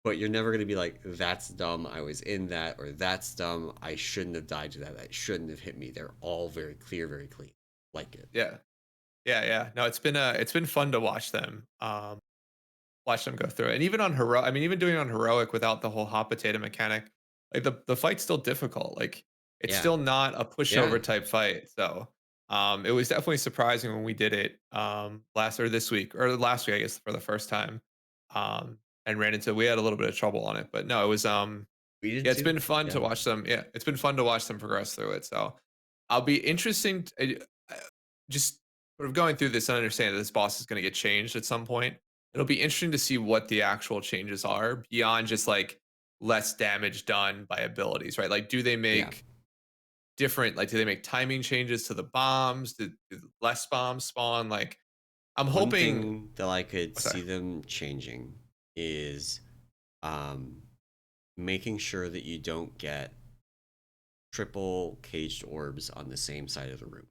But you're never gonna be like, "That's dumb. I was in that," or "That's dumb. I shouldn't have died to that. That shouldn't have hit me." They're all very clear, very clean. Like it. Yeah. Yeah. No, it's been fun to watch them go through it. And even on hero, I mean, even doing it on heroic without the whole hot potato mechanic, like the fight's still difficult. Like it's Yeah. still not a Yeah. pushover type fight. So it was definitely surprising when we did it last or this week or last week, I guess, for the first time. And ran into we had a little bit of trouble on it. But no, it was We did yeah, it's too. been fun to Yeah. watch them. Yeah, it's been fun to watch them progress through it. So I'll be interesting. Just sort of going through this and understand that this boss is going to get changed at some point. It'll be interesting to see what the actual changes are beyond just like less damage done by abilities, right? Like, do they Yeah. make different? Like, do they make timing changes to the bombs? Do less bombs spawn? Like, I'm One hoping. thing that I could Oh, sorry. see them changing is um, making sure that you don't get triple caged orbs on the same side of the room.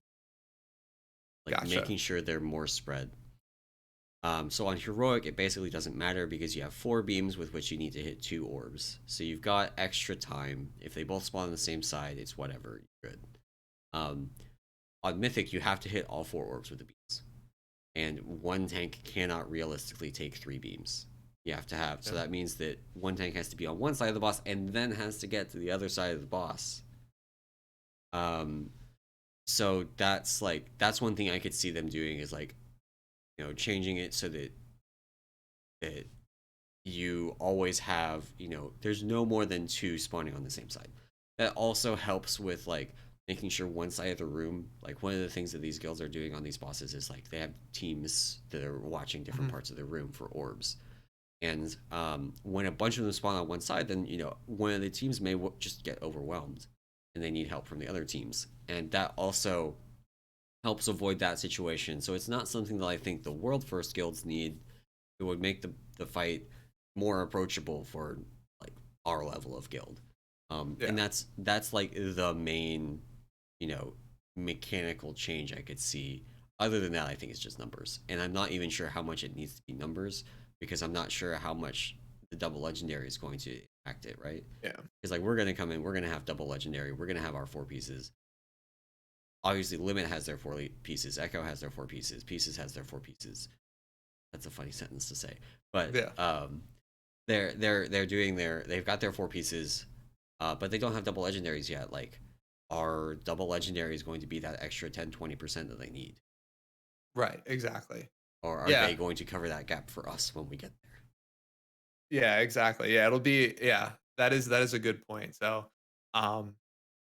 Like Gotcha. making sure they're more spread. So on heroic, it basically doesn't matter because you have 4 beams with which you need to hit 2 orbs. So you've got extra time. If they both spawn on the same side, it's whatever. You're good. Um, on Mythic, you have to hit all 4 orbs with the beams, and one tank cannot realistically take 3 beams. You have to have, so Yeah. that means that one tank has to be on one side of the boss and then has to get to the other side of the boss. Um, so that's one thing I could see them doing is like, changing it so that you always have, there's no more than 2 spawning on the same side. That also helps with like making sure one side of the room, like one of the things that these guilds are doing on these bosses is like they have teams that are watching different Mhm. parts of the room for orbs. And when a bunch of them spawn on one side, then one of the teams may just get overwhelmed, and they need help from the other teams, and that also helps avoid that situation. So it's not something that I think the world first guilds need. It would make the fight more approachable for like our level of guild. And Yeah. that's like the main, you know, mechanical change I could see. Other than that, I think it's just numbers, and I'm not even sure how much it needs to be numbers because I'm not sure how much the double legendary is going to impact it, right? Yeah. Because like we're gonna come in, we're gonna have double legendary, we're gonna have our 4 pieces. Obviously, Limit has their 4 pieces, Echo has their 4 pieces, Pieces has their 4 pieces. That's a funny sentence to say, but Yeah. they're doing they've got their 4 pieces, but they don't have double legendaries yet. Like, are double legendaries going to be that extra 10-20% that they need, Right. Exactly. or are Yeah. they going to cover that gap for us when we get there? Yeah, exactly. Yeah, it'll be yeah, that is a good point. So, um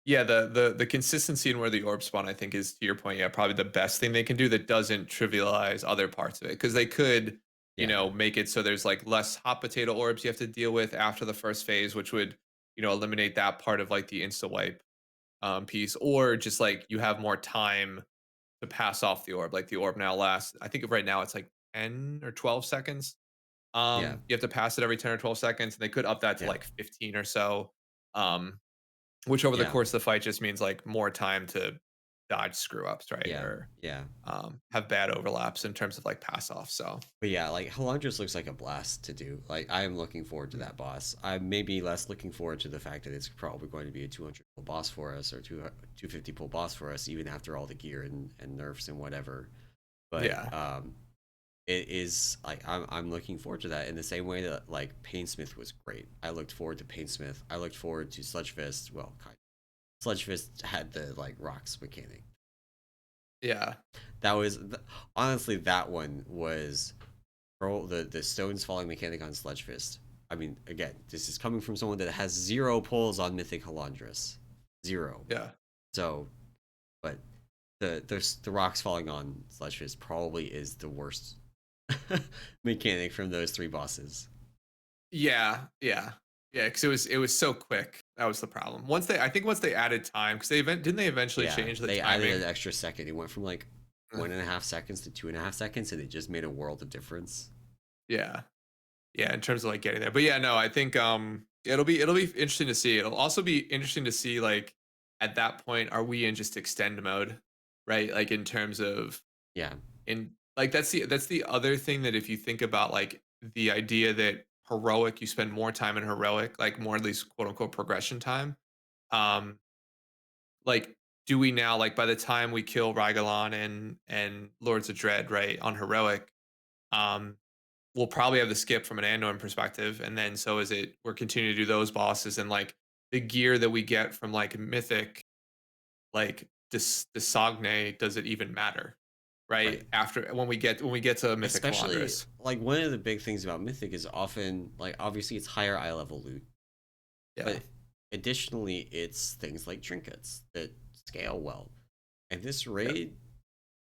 yeah, the consistency in where the orb spawn I think is to your point, yeah, probably the best thing they can do that doesn't trivialize other parts of it because they could, Yeah, make it so there's like less hot potato orbs you have to deal with after the first phase, which would, eliminate that part of like the insta wipe piece or just like you have more time to pass off the orb. Like the orb now lasts, I think right now it's like 10 or 12 seconds yeah, you have to pass it every 10 or 12 seconds, and they could up that to yeah, like 15 or so. Um, which over the yeah, course of the fight just means like more time to dodge screw ups, right? yeah, Or yeah. have bad overlaps in terms of like pass off. So But yeah, like Halondrus looks like a blast to do. Like I am looking forward to mm, that boss. I'm maybe less looking forward to the fact that it's probably going to be a 200 pull boss for us or 250 pull boss for us, even after all the gear and nerfs and whatever. But yeah, it is like I'm looking forward to that in the same way that like Painsmith was great. I looked forward to Painsmith. I looked forward to Sludgefist. Well, kind of. Sludgefist had the like rocks mechanic. yeah, That was honestly that one was the stones falling mechanic on Sludgefist. I mean, again, this is coming from someone that has 0 pulls on Mythic Halondrus, 0. yeah. So, but the rocks falling on Sludgefist probably is the worst mechanic from those 3 bosses. Yeah, because it was so quick. That was the problem. Once they added time, because didn't they eventually Yeah, change the they added an timing? extra second. It went from like Ugh. 1.5 seconds to 2.5 seconds, and it just made a world of difference. Yeah, yeah, in terms of like getting there. But yeah, no, I think it'll be interesting to see. It'll also be interesting to see like at that point, are we in just extend mode, right? Like in terms of Yeah, in like that's the other thing that if you think about like the idea that heroic, you spend more time in heroic, like more at least quote unquote progression time. Um, like do we now like by the time we kill Rygalon and Lords of Dread, right, on heroic, um, we'll probably have the skip from an Anduin perspective, and then so is it we're continuing to do those bosses and like the gear that we get from like Mythic, like Desagne, does it even matter? Right? right. After when we get to Mythic Especially Halondrus. like one of the big things about Mythic is often like obviously it's higher eye level loot, Yeah. but additionally it's things like trinkets that scale well. And this Yeah. raid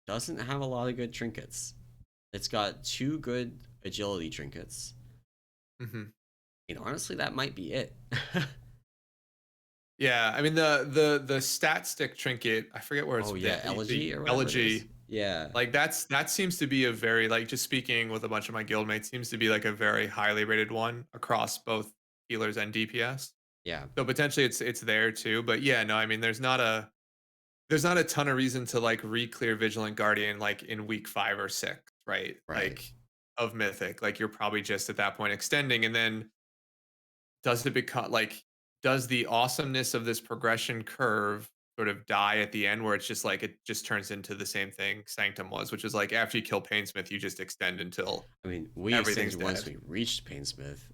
doesn't have a lot of good trinkets. It's got two good agility trinkets. Mhm. And honestly, that might be it. Yeah, I mean the stat stick trinket, I forget where it's Oh yeah, the elegy or whatever it is. elegy, Yeah, like that seems to be a very like just speaking with a bunch of my guildmates seems to be like a very highly rated one across both healers and DPS. yeah, So potentially it's there too, but yeah, no, I mean there's not a ton of reason to like re-clear Vigilant Guardian like in week 5 or 6, right? right. Like of Mythic, like you're probably just at that point extending, and then does it become like does the awesomeness of this progression curve sort of die at the end where it's just like it just turns into the same thing Sanctum was, which is like after you kill Painsmith, you just extend until I mean, we everything's extended once dead. we reached Painsmith.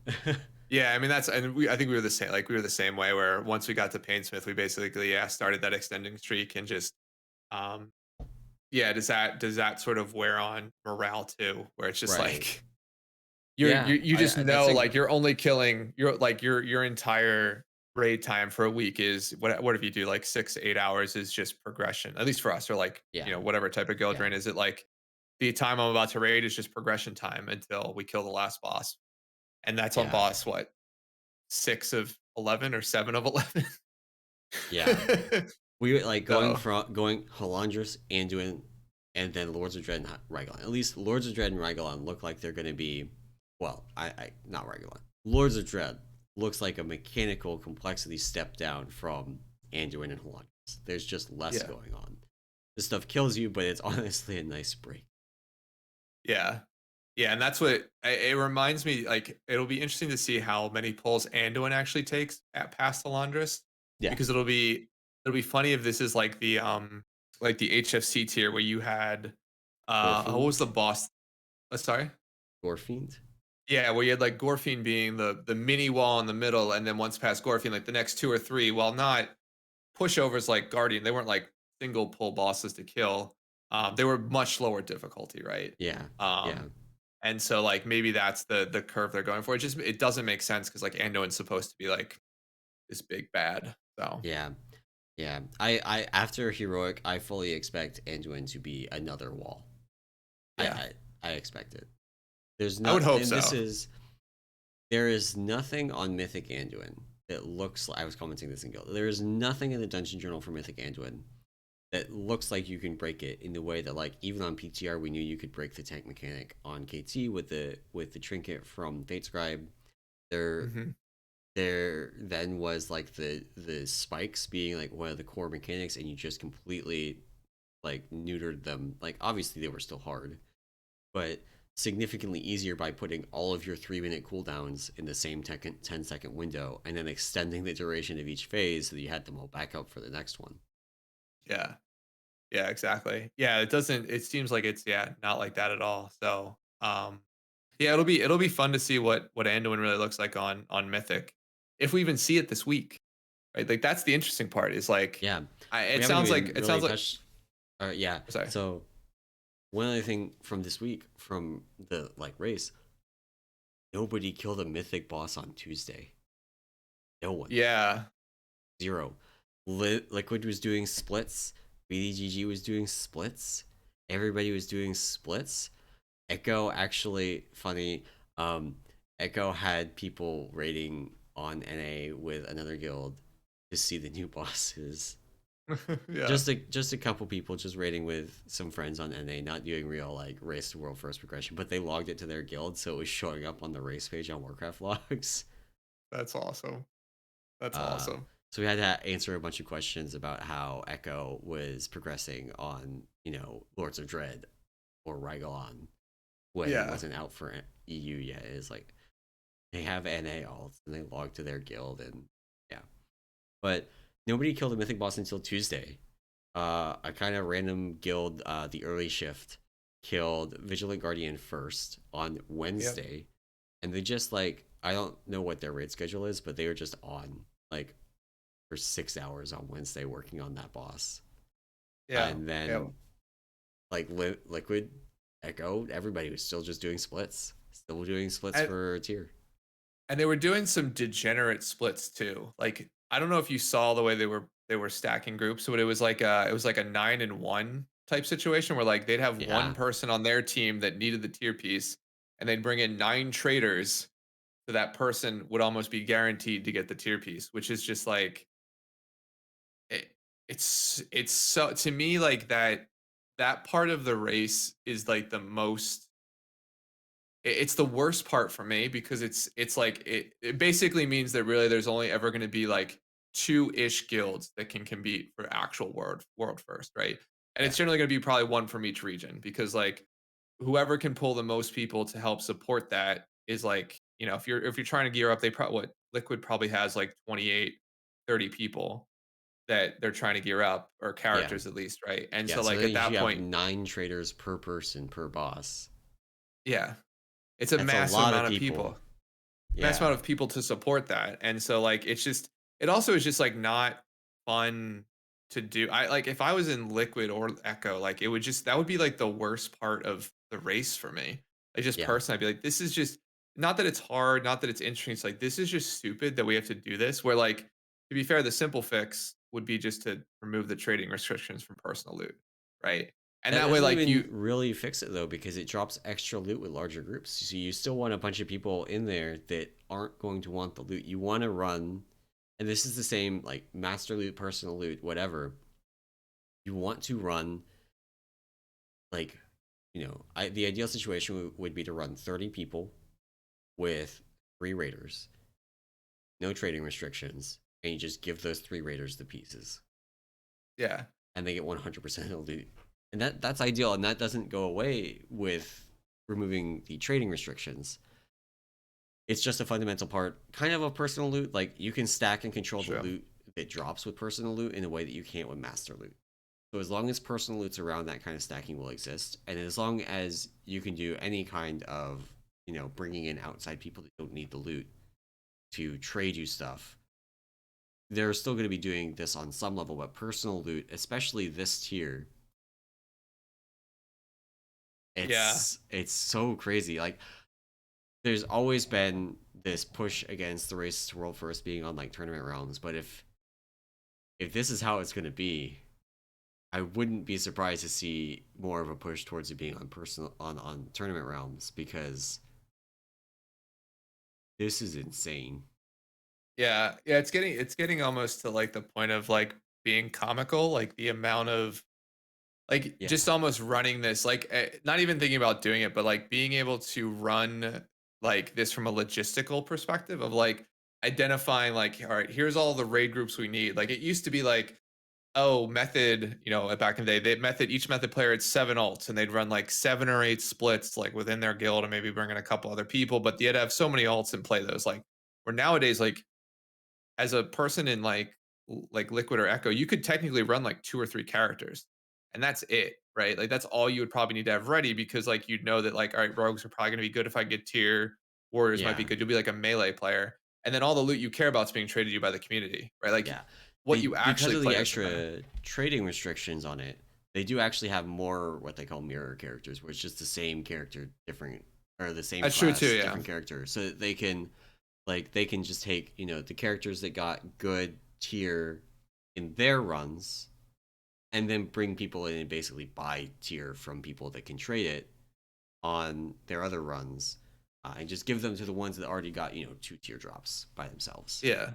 Yeah, I mean that's and I think we were the same. Like we were the same way where once we got to Painsmith, we basically started that extending streak and just um yeah, does that sort of wear on morale too, where it's just Right. like Yeah, you just that's know, a like, you're only killing your entire raid time for a week is what if you do, like, 6 to 8 hours is just progression, at least for us, or, like, yeah, whatever type of guild yeah, drain is it, like, the time I'm about to raid is just progression time until we kill the last boss, and that's on yeah, boss, what, 6 of 11 or 7 of 11? yeah. We were like So, going Halondrus, Anduin, and then Lords of Dread and Rygalon. At least Lords of Dread and Rygalon look like they're gonna be, well, I not Rygalon. Lords of Dread looks like a mechanical complexity step down from Anduin and Halondrus. There's just less yeah. going on. This stuff kills you, but it's honestly a nice break. Yeah. Yeah, and that's what it reminds me. Like, it'll be interesting to see how many pulls Anduin actually takes at past Alondris, Yeah, because it'll be funny if this is like the HFC tier where you had what was the Gorfiend, boss? Sorry, Gorfiend. yeah, where you had like Gorfine being the mini wall in the middle, and then once past Gorfine, like the next two or three, while not pushovers like Guardian, they weren't like single pull bosses to kill. They were much lower difficulty, right? Yeah, yeah, Um, and so like maybe that's the curve they're going for. It doesn't make sense because like Anduin's supposed to be like this big bad. So yeah, yeah. I after heroic, I fully expect Anduin to be another wall. I, yeah, I, I expect it. There's I would not, hope and this so. is there is nothing on Mythic Anduin that looks. I was commenting this in Guild. There is nothing in the Dungeon Journal for Mythic Anduin that looks like you can break it in the way that like even on PTR we knew you could break the tank mechanic on KT with the trinket from Fate Scribe. There Hmm. there then was like the spikes being like one of the core mechanics, and you just completely like neutered them. Like obviously they were still hard, but significantly easier by putting all of your 3 minute cooldowns in the same 10-second window and then extending the duration of each phase so that you had them all back up for the next one. Yeah, yeah, exactly. Yeah, it doesn't. It seems like it's not like that at all. So yeah, it'll be fun to see what Anduin really looks like on Mythic, if we even see it this week. Right, like that's the interesting part. Is like, Yeah, we it haven't sounds even like really touched. Yeah, Sorry. so one other thing from this week from the like race, nobody killed a mythic boss on Tuesday. No one. Yeah, Zero. Liquid was doing splits. BDGG was doing splits. Everybody was doing splits. Echo actually funny. Um, Echo had people raiding on NA with another guild to see the new bosses. Yeah, Just a couple people just raiding with some friends on NA, not doing real like race to world first progression, but they logged it to their guild, so it was showing up on the race page on Warcraft logs. that's awesome. That's Uh, awesome. so we had to answer a bunch of questions about how Echo was progressing on, Lords of Dread or Rygalon when it Yeah. wasn't out for EU yet. It's like they have NA alts and they log to their guild, and yeah. But nobody killed a mythic boss until Tuesday. A kind of random guild, the early shift, killed Vigilant Guardian first on Yep. Wednesday, and they just like I don't know what their raid schedule is, but they were just on like for 6 hours on Wednesday working on that boss, Yeah. and Yeah. then like Liquid Echo, everybody was still just doing splits, still doing splits And for tier. and they were doing some degenerate splits too. Like I don't know if you saw the way they were stacking groups, but it was like a 9-1 type situation where like they'd have one Yeah, person on their team that needed the tier piece, and they'd bring in 9 traders, so that person would almost be guaranteed to get the tier piece, which is just like it, it's so to me like that part of the race is like the most it's the worst part for me because it's like it basically means that really there's only ever going to be like two-ish guilds that can compete for actual world first, right? And yeah, it's generally going to be probably one from each region because like whoever can pull the most people to help support that is like, if you're trying to gear up, they probably what Liquid probably has like 28, 30 people that they're trying to gear up, or yeah, characters at least, right? And yeah. so So like then at that you have point, 9 traders per person per boss. yeah, it's a That's a massive lot of amount of people. people. Mass Yeah, amount of people to support that. And so like it also is just like not fun to do. I like if I was in Liquid or Echo, like that would be like the worst part of the race for me. Like just yeah. personally, I'd be like, this is just not that it's hard, not that it's interesting. It's like this is just stupid that we have to do this. Where like to be fair, the simple fix would be just to remove the trading restrictions from personal loot, right? And That that way, doesn't like even really fix it though, because it drops extra loot with larger groups. So you still want a bunch of people in there that aren't going to want the loot. You want to run, and this is the same like master loot, personal loot, whatever. You want to run like, the ideal situation would be to run 30 people with 3 raiders, no trading restrictions, and you just give those 3 raiders the pieces, yeah, and they get 100% of the loot. And that's ideal, and that doesn't go away with removing the trading restrictions. It's just a fundamental part, kind of personal loot. Like you can stack and control the sure. loot that drops with personal loot in a way that you can't with master loot. So as long as personal loot's around, that kind of stacking will exist, and as long as you can do any kind of, bringing in outside people that don't need the loot to trade you stuff, they're still going to be doing this on some level. But personal loot, especially this tier, Yeah, it's so crazy. Like there's always been this push against the race to world first being on like tournament realms, but if this is how it's going to be, I wouldn't be surprised to see more of a push towards it being on personal on tournament realms, because this is insane. yeah, yeah. It's getting almost to like the point of like being comical, like the amount of like Yeah, just almost running this, like not even thinking about doing it, but like being able to run like this from a logistical perspective of like identifying like, all right, here's all the raid groups we need. Like it used to be like, oh, method, back in the day, each method player had 7 alts, and they'd run like 7 or 8 splits like within their guild, and maybe bring in a couple other people, but you had to have so many alts and play those. Like where nowadays, like as a person in like Liquid or Echo, you could technically run like 2 or 3 characters, and that's it, right? Like that's all you would probably need to have ready, because like you'd know that like, all right, rogues are probably going to be good if I get tier, warriors might be yeah, good. You'll be like a melee player, and then all the loot you care about is being traded to you by the community, right? Like yeah. what you Because actually of the play doesn't matter. extra trading restrictions on it, they do actually have more what they call mirror characters, where it's just the same character, different, or the same That's true too. class, Yeah, different character, so that they can just take the characters that got good tier in their runs, and then bring people in and basically buy tier from people that can trade it on their other runs. and just give them to the ones that already got 2 tier drops by themselves. Yeah.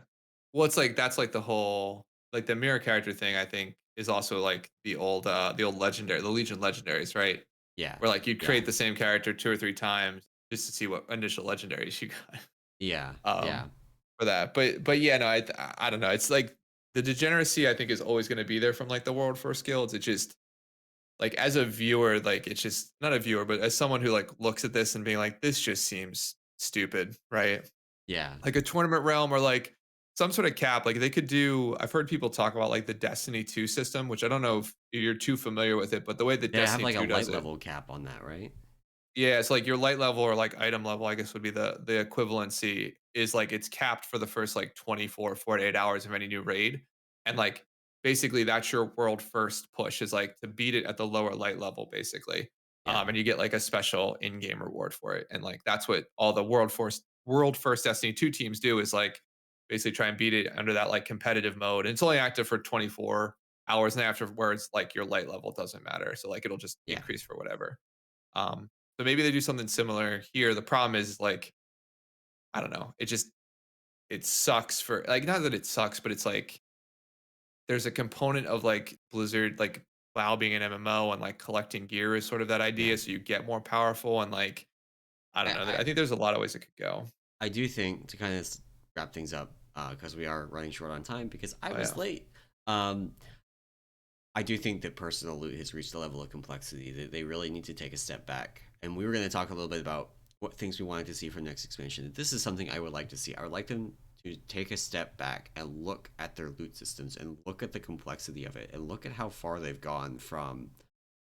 Well, it's like that's like the whole like the mirror character thing. I think is also like the old legendary, the Legion legendaries, right? Yeah, Where like you'd yeah, create the same character 2 or 3 times just to see what initial legendaries you got. yeah, Um, yeah, for that. But yeah, no, I don't know. It's like the degeneracy I think is always going to be there from like the world first guilds. It just like as a viewer, like it's just not a viewer, but as someone who like looks at this and being like, this just seems stupid, right? yeah, Like a tournament realm or like some sort of cap. Like they could do. I've heard people talk about like the Destiny 2 system, which I don't know if you're too familiar with it, but the way that they have Destiny like a 2 does light it, level cap on that, right? yeah, it's like your light level or like item level, I guess would be the equivalency is like it's capped for the first like 24, 48 hours of any new raid. And like basically that's your world first push is like to beat it at the lower light level, basically. Yeah, And you get like a special in-game reward for it. And like that's what all the world first Destiny 2 teams do is like basically try and beat it under that like competitive mode. And it's only active for 24 hours and afterwards, like your light level doesn't matter. So like it'll just yeah. increase for whatever. Um, so maybe they do something similar here. The problem is like, I don't know. It sucks for like not that it sucks, but it's like there's a component of like Blizzard, like WoW being an MMO and like collecting gear is sort of that Yeah. idea. So you get more powerful and like I don't I, know. I I think there's a lot of ways it could go. I do think to kind of wrap things up, because we are running short on time because I Oh was yeah. late. Um, I do think that personal loot has reached a level of complexity that they really need to take a step back. And we were going to talk a little bit about what things we wanted to see from next expansion. This is something I would like to see. I would like them to take a step back and look at their loot systems and look at the complexity of it and look at how far they've gone from,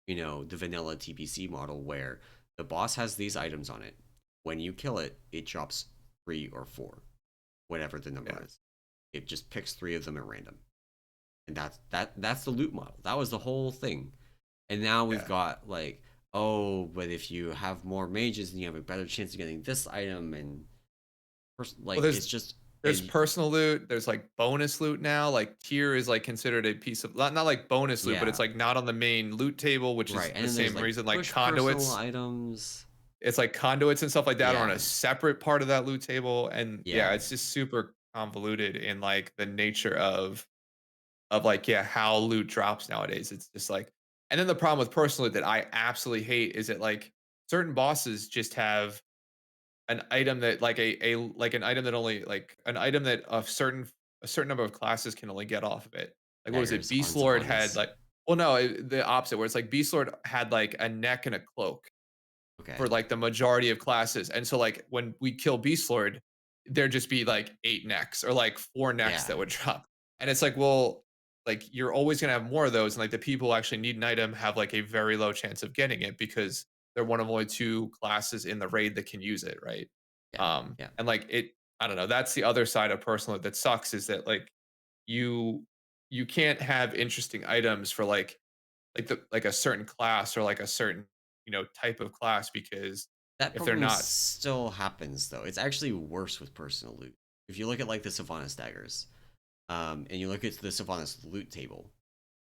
the vanilla TPC model where the boss has these items on it. When you kill it, it drops 3 or 4, whatever the number Yeah. is. It just picks 3 of them at random, and that's the loot model. That was the whole thing. And now we've Yeah. got like, oh, but if you have more mages, then you have a better chance of getting this item, and Well, like it's just there's and personal loot. There's like bonus loot now. Like tier is like considered a piece of not like bonus loot, but it's yeah, like not on the main loot table, which right. is And the then there's same like reason like push personal conduits. items. It's like conduits and stuff like that are on Yeah, a separate part of that loot table, and yeah, yeah. it's just super convoluted in like the nature of like yeah how loot drops nowadays. It's just like, and then the problem with personal loot that I absolutely hate is that like certain bosses just have an item that like a like an item that only like an item that a certain number of classes can only get off of it. Like what was it? Daggers on Beast Lord had Sylvanas. like well no the opposite where it's like Beast Lord had like a neck and a cloak for Okay. like the majority of classes. And so like when we kill Beast Lord, there'd just be like 8 necks or like 4 necks Yeah, that would drop. And it's like, well, like you're always gonna have more of those. And like the people who actually need an item have like a very low chance of getting it because they're one of only 2 classes in the raid that can use it, right? yeah, yeah. And like it, I don't know, that's the other side of personal that sucks is that like you you can't have interesting items for like a certain class or like a certain type of class because That if they're problem not still happens though. It's actually worse with personal loot. If you look at like the Sylvanas daggers, and you look at the Sylvanas loot table,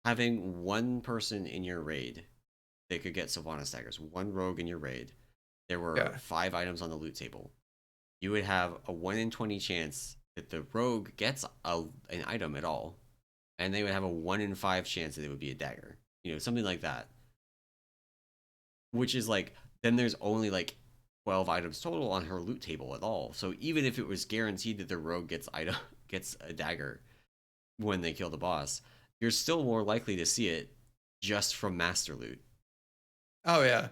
having one person in your raid that could get Sylvanas daggers, one rogue in your raid, there were yeah 5 items on the loot table. You would have a 1 in 20 chance that the rogue gets an item at all, and they would have a 1 in 5 chance that it would be a dagger. Something like that. Which is like, then there's only like 12 items total on her loot table at all. So even if it was guaranteed that the rogue gets a dagger when they kill the boss, you're still more likely to see it just from master loot. oh yeah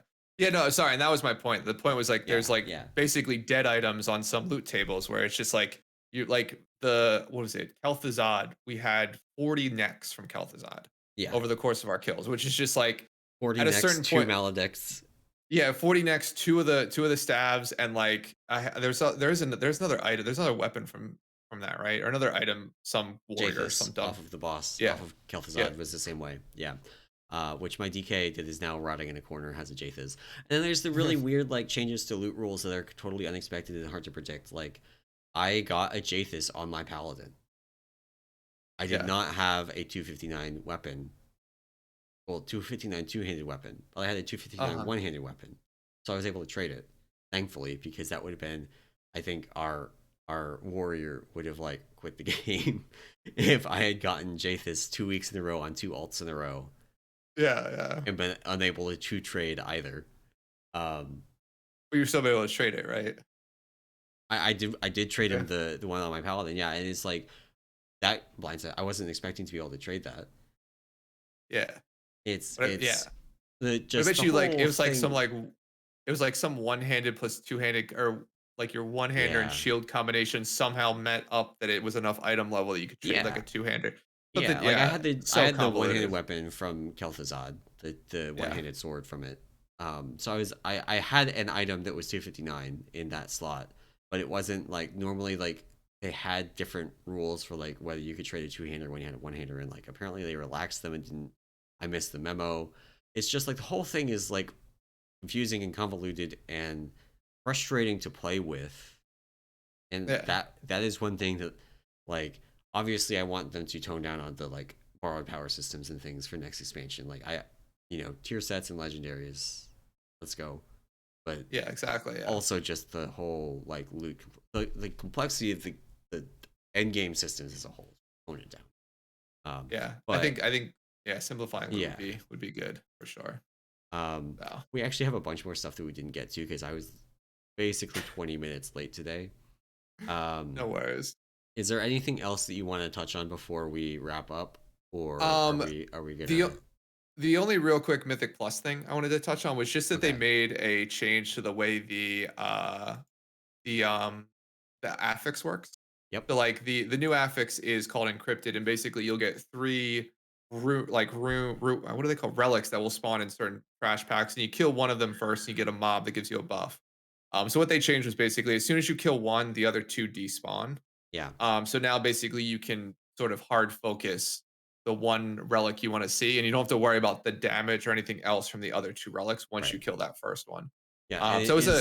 no sorry, and that was my point. The point was like there's Yeah, like yeah, basically dead items on some loot tables where it's just like you like the what was it Kel'Thuzad, we had 40 necks from Kel'Thuzad yeah. over the course of our kills, which is just like 40 at a next, certain 2 point. maledicts. Yeah, 40 necks, two of the stabs, and like there's another item, there's another weapon from that, right? Or another item, some warrior or Japhis some dumb. off of the boss, Yeah, off of yeah, Kel'Thuzad was the same way. Yeah. Which my DK that is now rotting in a corner has a Japhis. And then there's the really weird like changes to loot rules that are totally unexpected and hard to predict. Like I got a Japhis on my paladin. I did yeah, not have a 259 weapon. Well, 259 two-handed weapon, but I had a 259 uh-huh. one-handed weapon, so I was able to trade it. thankfully, because that would have been, I think our warrior would have like quit the game if I had gotten Jathis 2 weeks in a row on 2 alts in a row Yeah. and been unable to trade either. Um, But you're still able to trade it, right? I did trade Yeah. him the one on my paladin, yeah, and it's like that blindside. I wasn't expecting to be able to trade that. Yeah. It's Yeah. the I just bet the you like whole it was like thing. some one-handed plus two-handed, or like your one-hander and Yeah, shield combination somehow met up that it was enough item level that you could trade like yeah, a two-hander. Something, yeah. Like yeah, I so had the one handed convoluted. weapon from Kel'Thuzad, the one Yeah. handed sword from it. So I had an item that was 259 in that slot, but it wasn't like normally like they had different rules for like whether you could trade a two-hander when you had a one-hander, and like apparently they relaxed them and didn't. I missed the memo. It's just like the whole thing is like confusing and convoluted and frustrating to play with, and Yeah. that is one thing that, like, obviously I want them to tone down on the like borrowed power systems and things for next expansion. Like tier sets and legendaries, let's go. But Yeah, exactly. Yeah. also just the whole like loot, the complexity of the end game systems as a whole, tone it down. Yeah. I But think yeah, simplifying it yeah, would be good for sure. um, So, we actually have a bunch more stuff that we didn't get to because I was basically 20 minutes late today. no worries. Is there anything else that you want to touch on before we wrap up, or Um are we the gonna? the only real quick Mythic Plus thing I wanted to touch on was just that they Okay. made a change to the way the the affix works. Yep. So like the new affix is called Encrypted, and basically you'll get three what do they call relics that will spawn in certain trash packs, and you kill one of them first, and you get a mob that gives you a buff. So what they changed was basically as soon as you kill one, the other two despawn. Yeah. So now basically you can sort of hard focus the one relic you want to see, and you don't have to worry about the damage or anything else from the other two relics once Right. you kill that first one. Yeah. And So it's a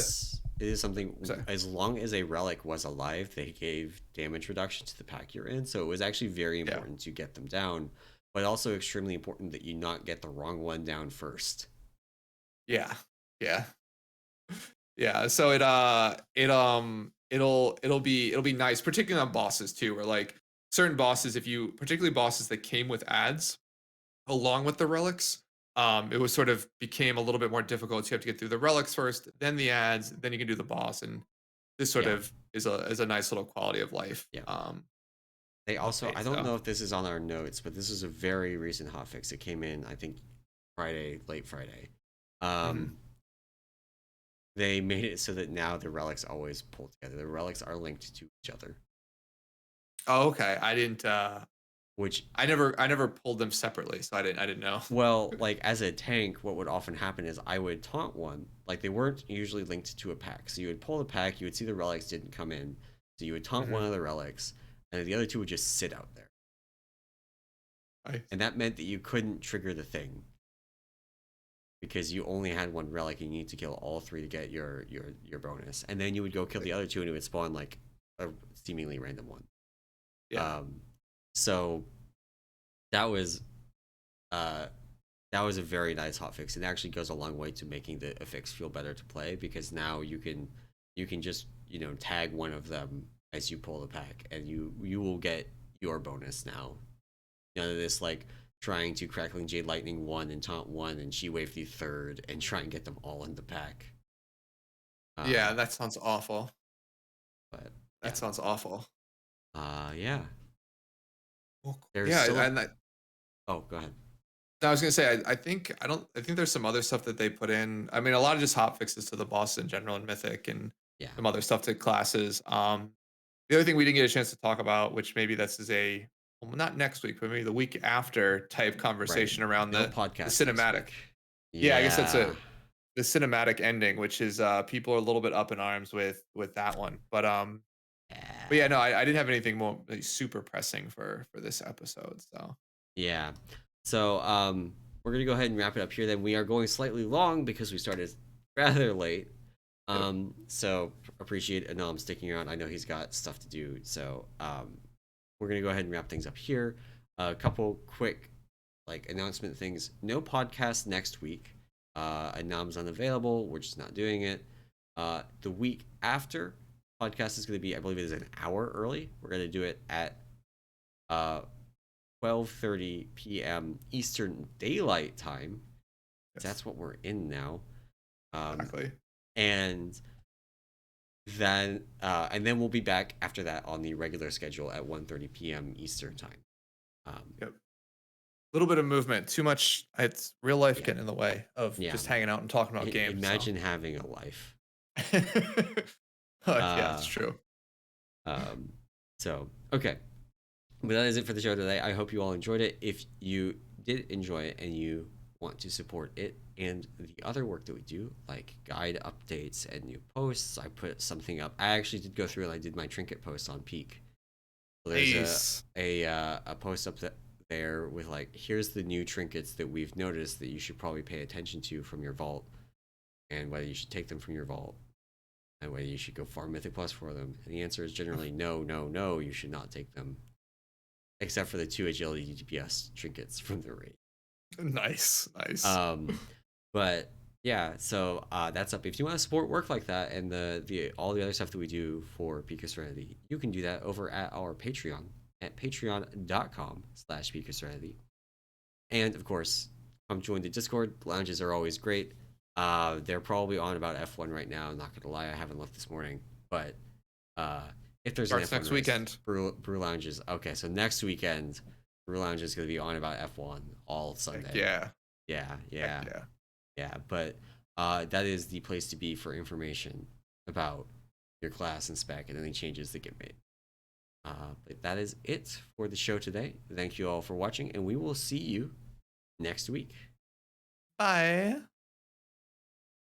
it is something. sorry. As long as a relic was alive, they gave damage reduction to the pack you're in. So it was actually very Yeah. important to get them down, but also extremely important that you not get the wrong one down first. Yeah. Yeah. Yeah, so it'll be nice, particularly on bosses too, where like certain bosses, if you particularly bosses that came with ads along with the relics, it was sort of became a little bit more difficult. So you have to get through the relics first, then the ads, then you can do the boss, and this sort Yeah. of is a nice little quality of life Yeah. They also, update. I don't So know if this is on our notes, but this is a very recent hotfix. It came in, I think, Friday, late Friday. mhm. Um, they made it so that now the relics always pull together. The relics are linked to each other, Oh, okay. I didn't. which, I never pulled them separately, so I didn't know. well, like as a tank, what would often happen is I would taunt one. Like they weren't usually linked to a pack. So you would pull the pack, you would see the relics didn't come in. So you would taunt one Mhm. of the relics, and the other two would just sit out there. Nice. And that meant that you couldn't trigger the thing because you only had one relic and you need to kill all three to get your bonus. And then you would go kill the other two and it would spawn like a seemingly random one. Yeah. So that was uh that was a very nice hotfix. It actually goes a long way to making the affix feel better to play because now you can just, tag one of them as you pull the pack and you will get your bonus now. None of this like trying to crackling jade lightning one and taunt one and she wave the third and try and get them all in the pack. Yeah, Um, that sounds awful. but That yeah, sounds awful. yeah. Well, There's yeah, still and oh, go ahead. I was gonna say, I think there's some other stuff that they put in. I mean, a lot of just hot fixes to the boss in general and Mythic, and Yeah, some other stuff to classes. The other thing we didn't get a chance to talk about, which maybe this is a well, not next week, but maybe the week after type right. conversation around No the podcast next cinematic. week. Yeah, I guess that's Yeah. the cinematic ending, which is people are a little bit up in arms with that one. But yeah, Yeah. no, I didn't have anything more like, super pressing for this episode. So Yeah. So we're gonna go ahead and wrap it up here. Then we are going slightly long because we started rather late. yep. So appreciate Anam sticking around. I know he's got stuff to do. So we're gonna go ahead and wrap things up here. A couple quick like announcement things. No podcast next week. Anam's unavailable. We're just not doing it. The week after, podcast is going to be, I believe it is an hour early. We're going to do it at 12:30 p.m. Eastern Daylight Time. Yes. That's what we're in now. Exactly. And then we'll be back after that on the regular schedule at 1:30 p.m. Eastern Time. Yep. A little bit of movement. Too much. It's real life Yeah. getting in the way of Yeah. just hanging out and talking about games. Imagine having a life. Yeah, it's true. So, okay. But that is it for the show today. I hope you all enjoyed it. If you did enjoy it and you want to support it and the other work that we do, like guide updates and new posts, I put something up. I actually did go through and I did my trinket post on Peak. So there's a post up there with like, here's the new trinkets that we've noticed that you should probably pay attention to from your vault, and whether you should take them from your vault, and whether you should go farm Mythic Plus for them. And the answer is generally no, no, no, you should not take them. Except for the 2 agility DPS trinkets from the raid. Nice. But yeah, so that's up. If you want to support work like that and the all the other stuff that we do for Peak of Serenity, you can do that over at our Patreon at patreon.com/Peak of Serenity. And of course, come join the Discord. Lounges are always great. They're probably on about F1 right now. I'm not gonna lie, I haven't looked this morning, but if there's starts an F1 next race, weekend. Brew Lounges. Okay, so next weekend, Brew Lounge is going to be on about F1 all Sunday. Yeah. But that is the place to be for information about your class and spec and any changes that get made. But that is it for the show today. Thank you all for watching, and we will see you next week. Bye.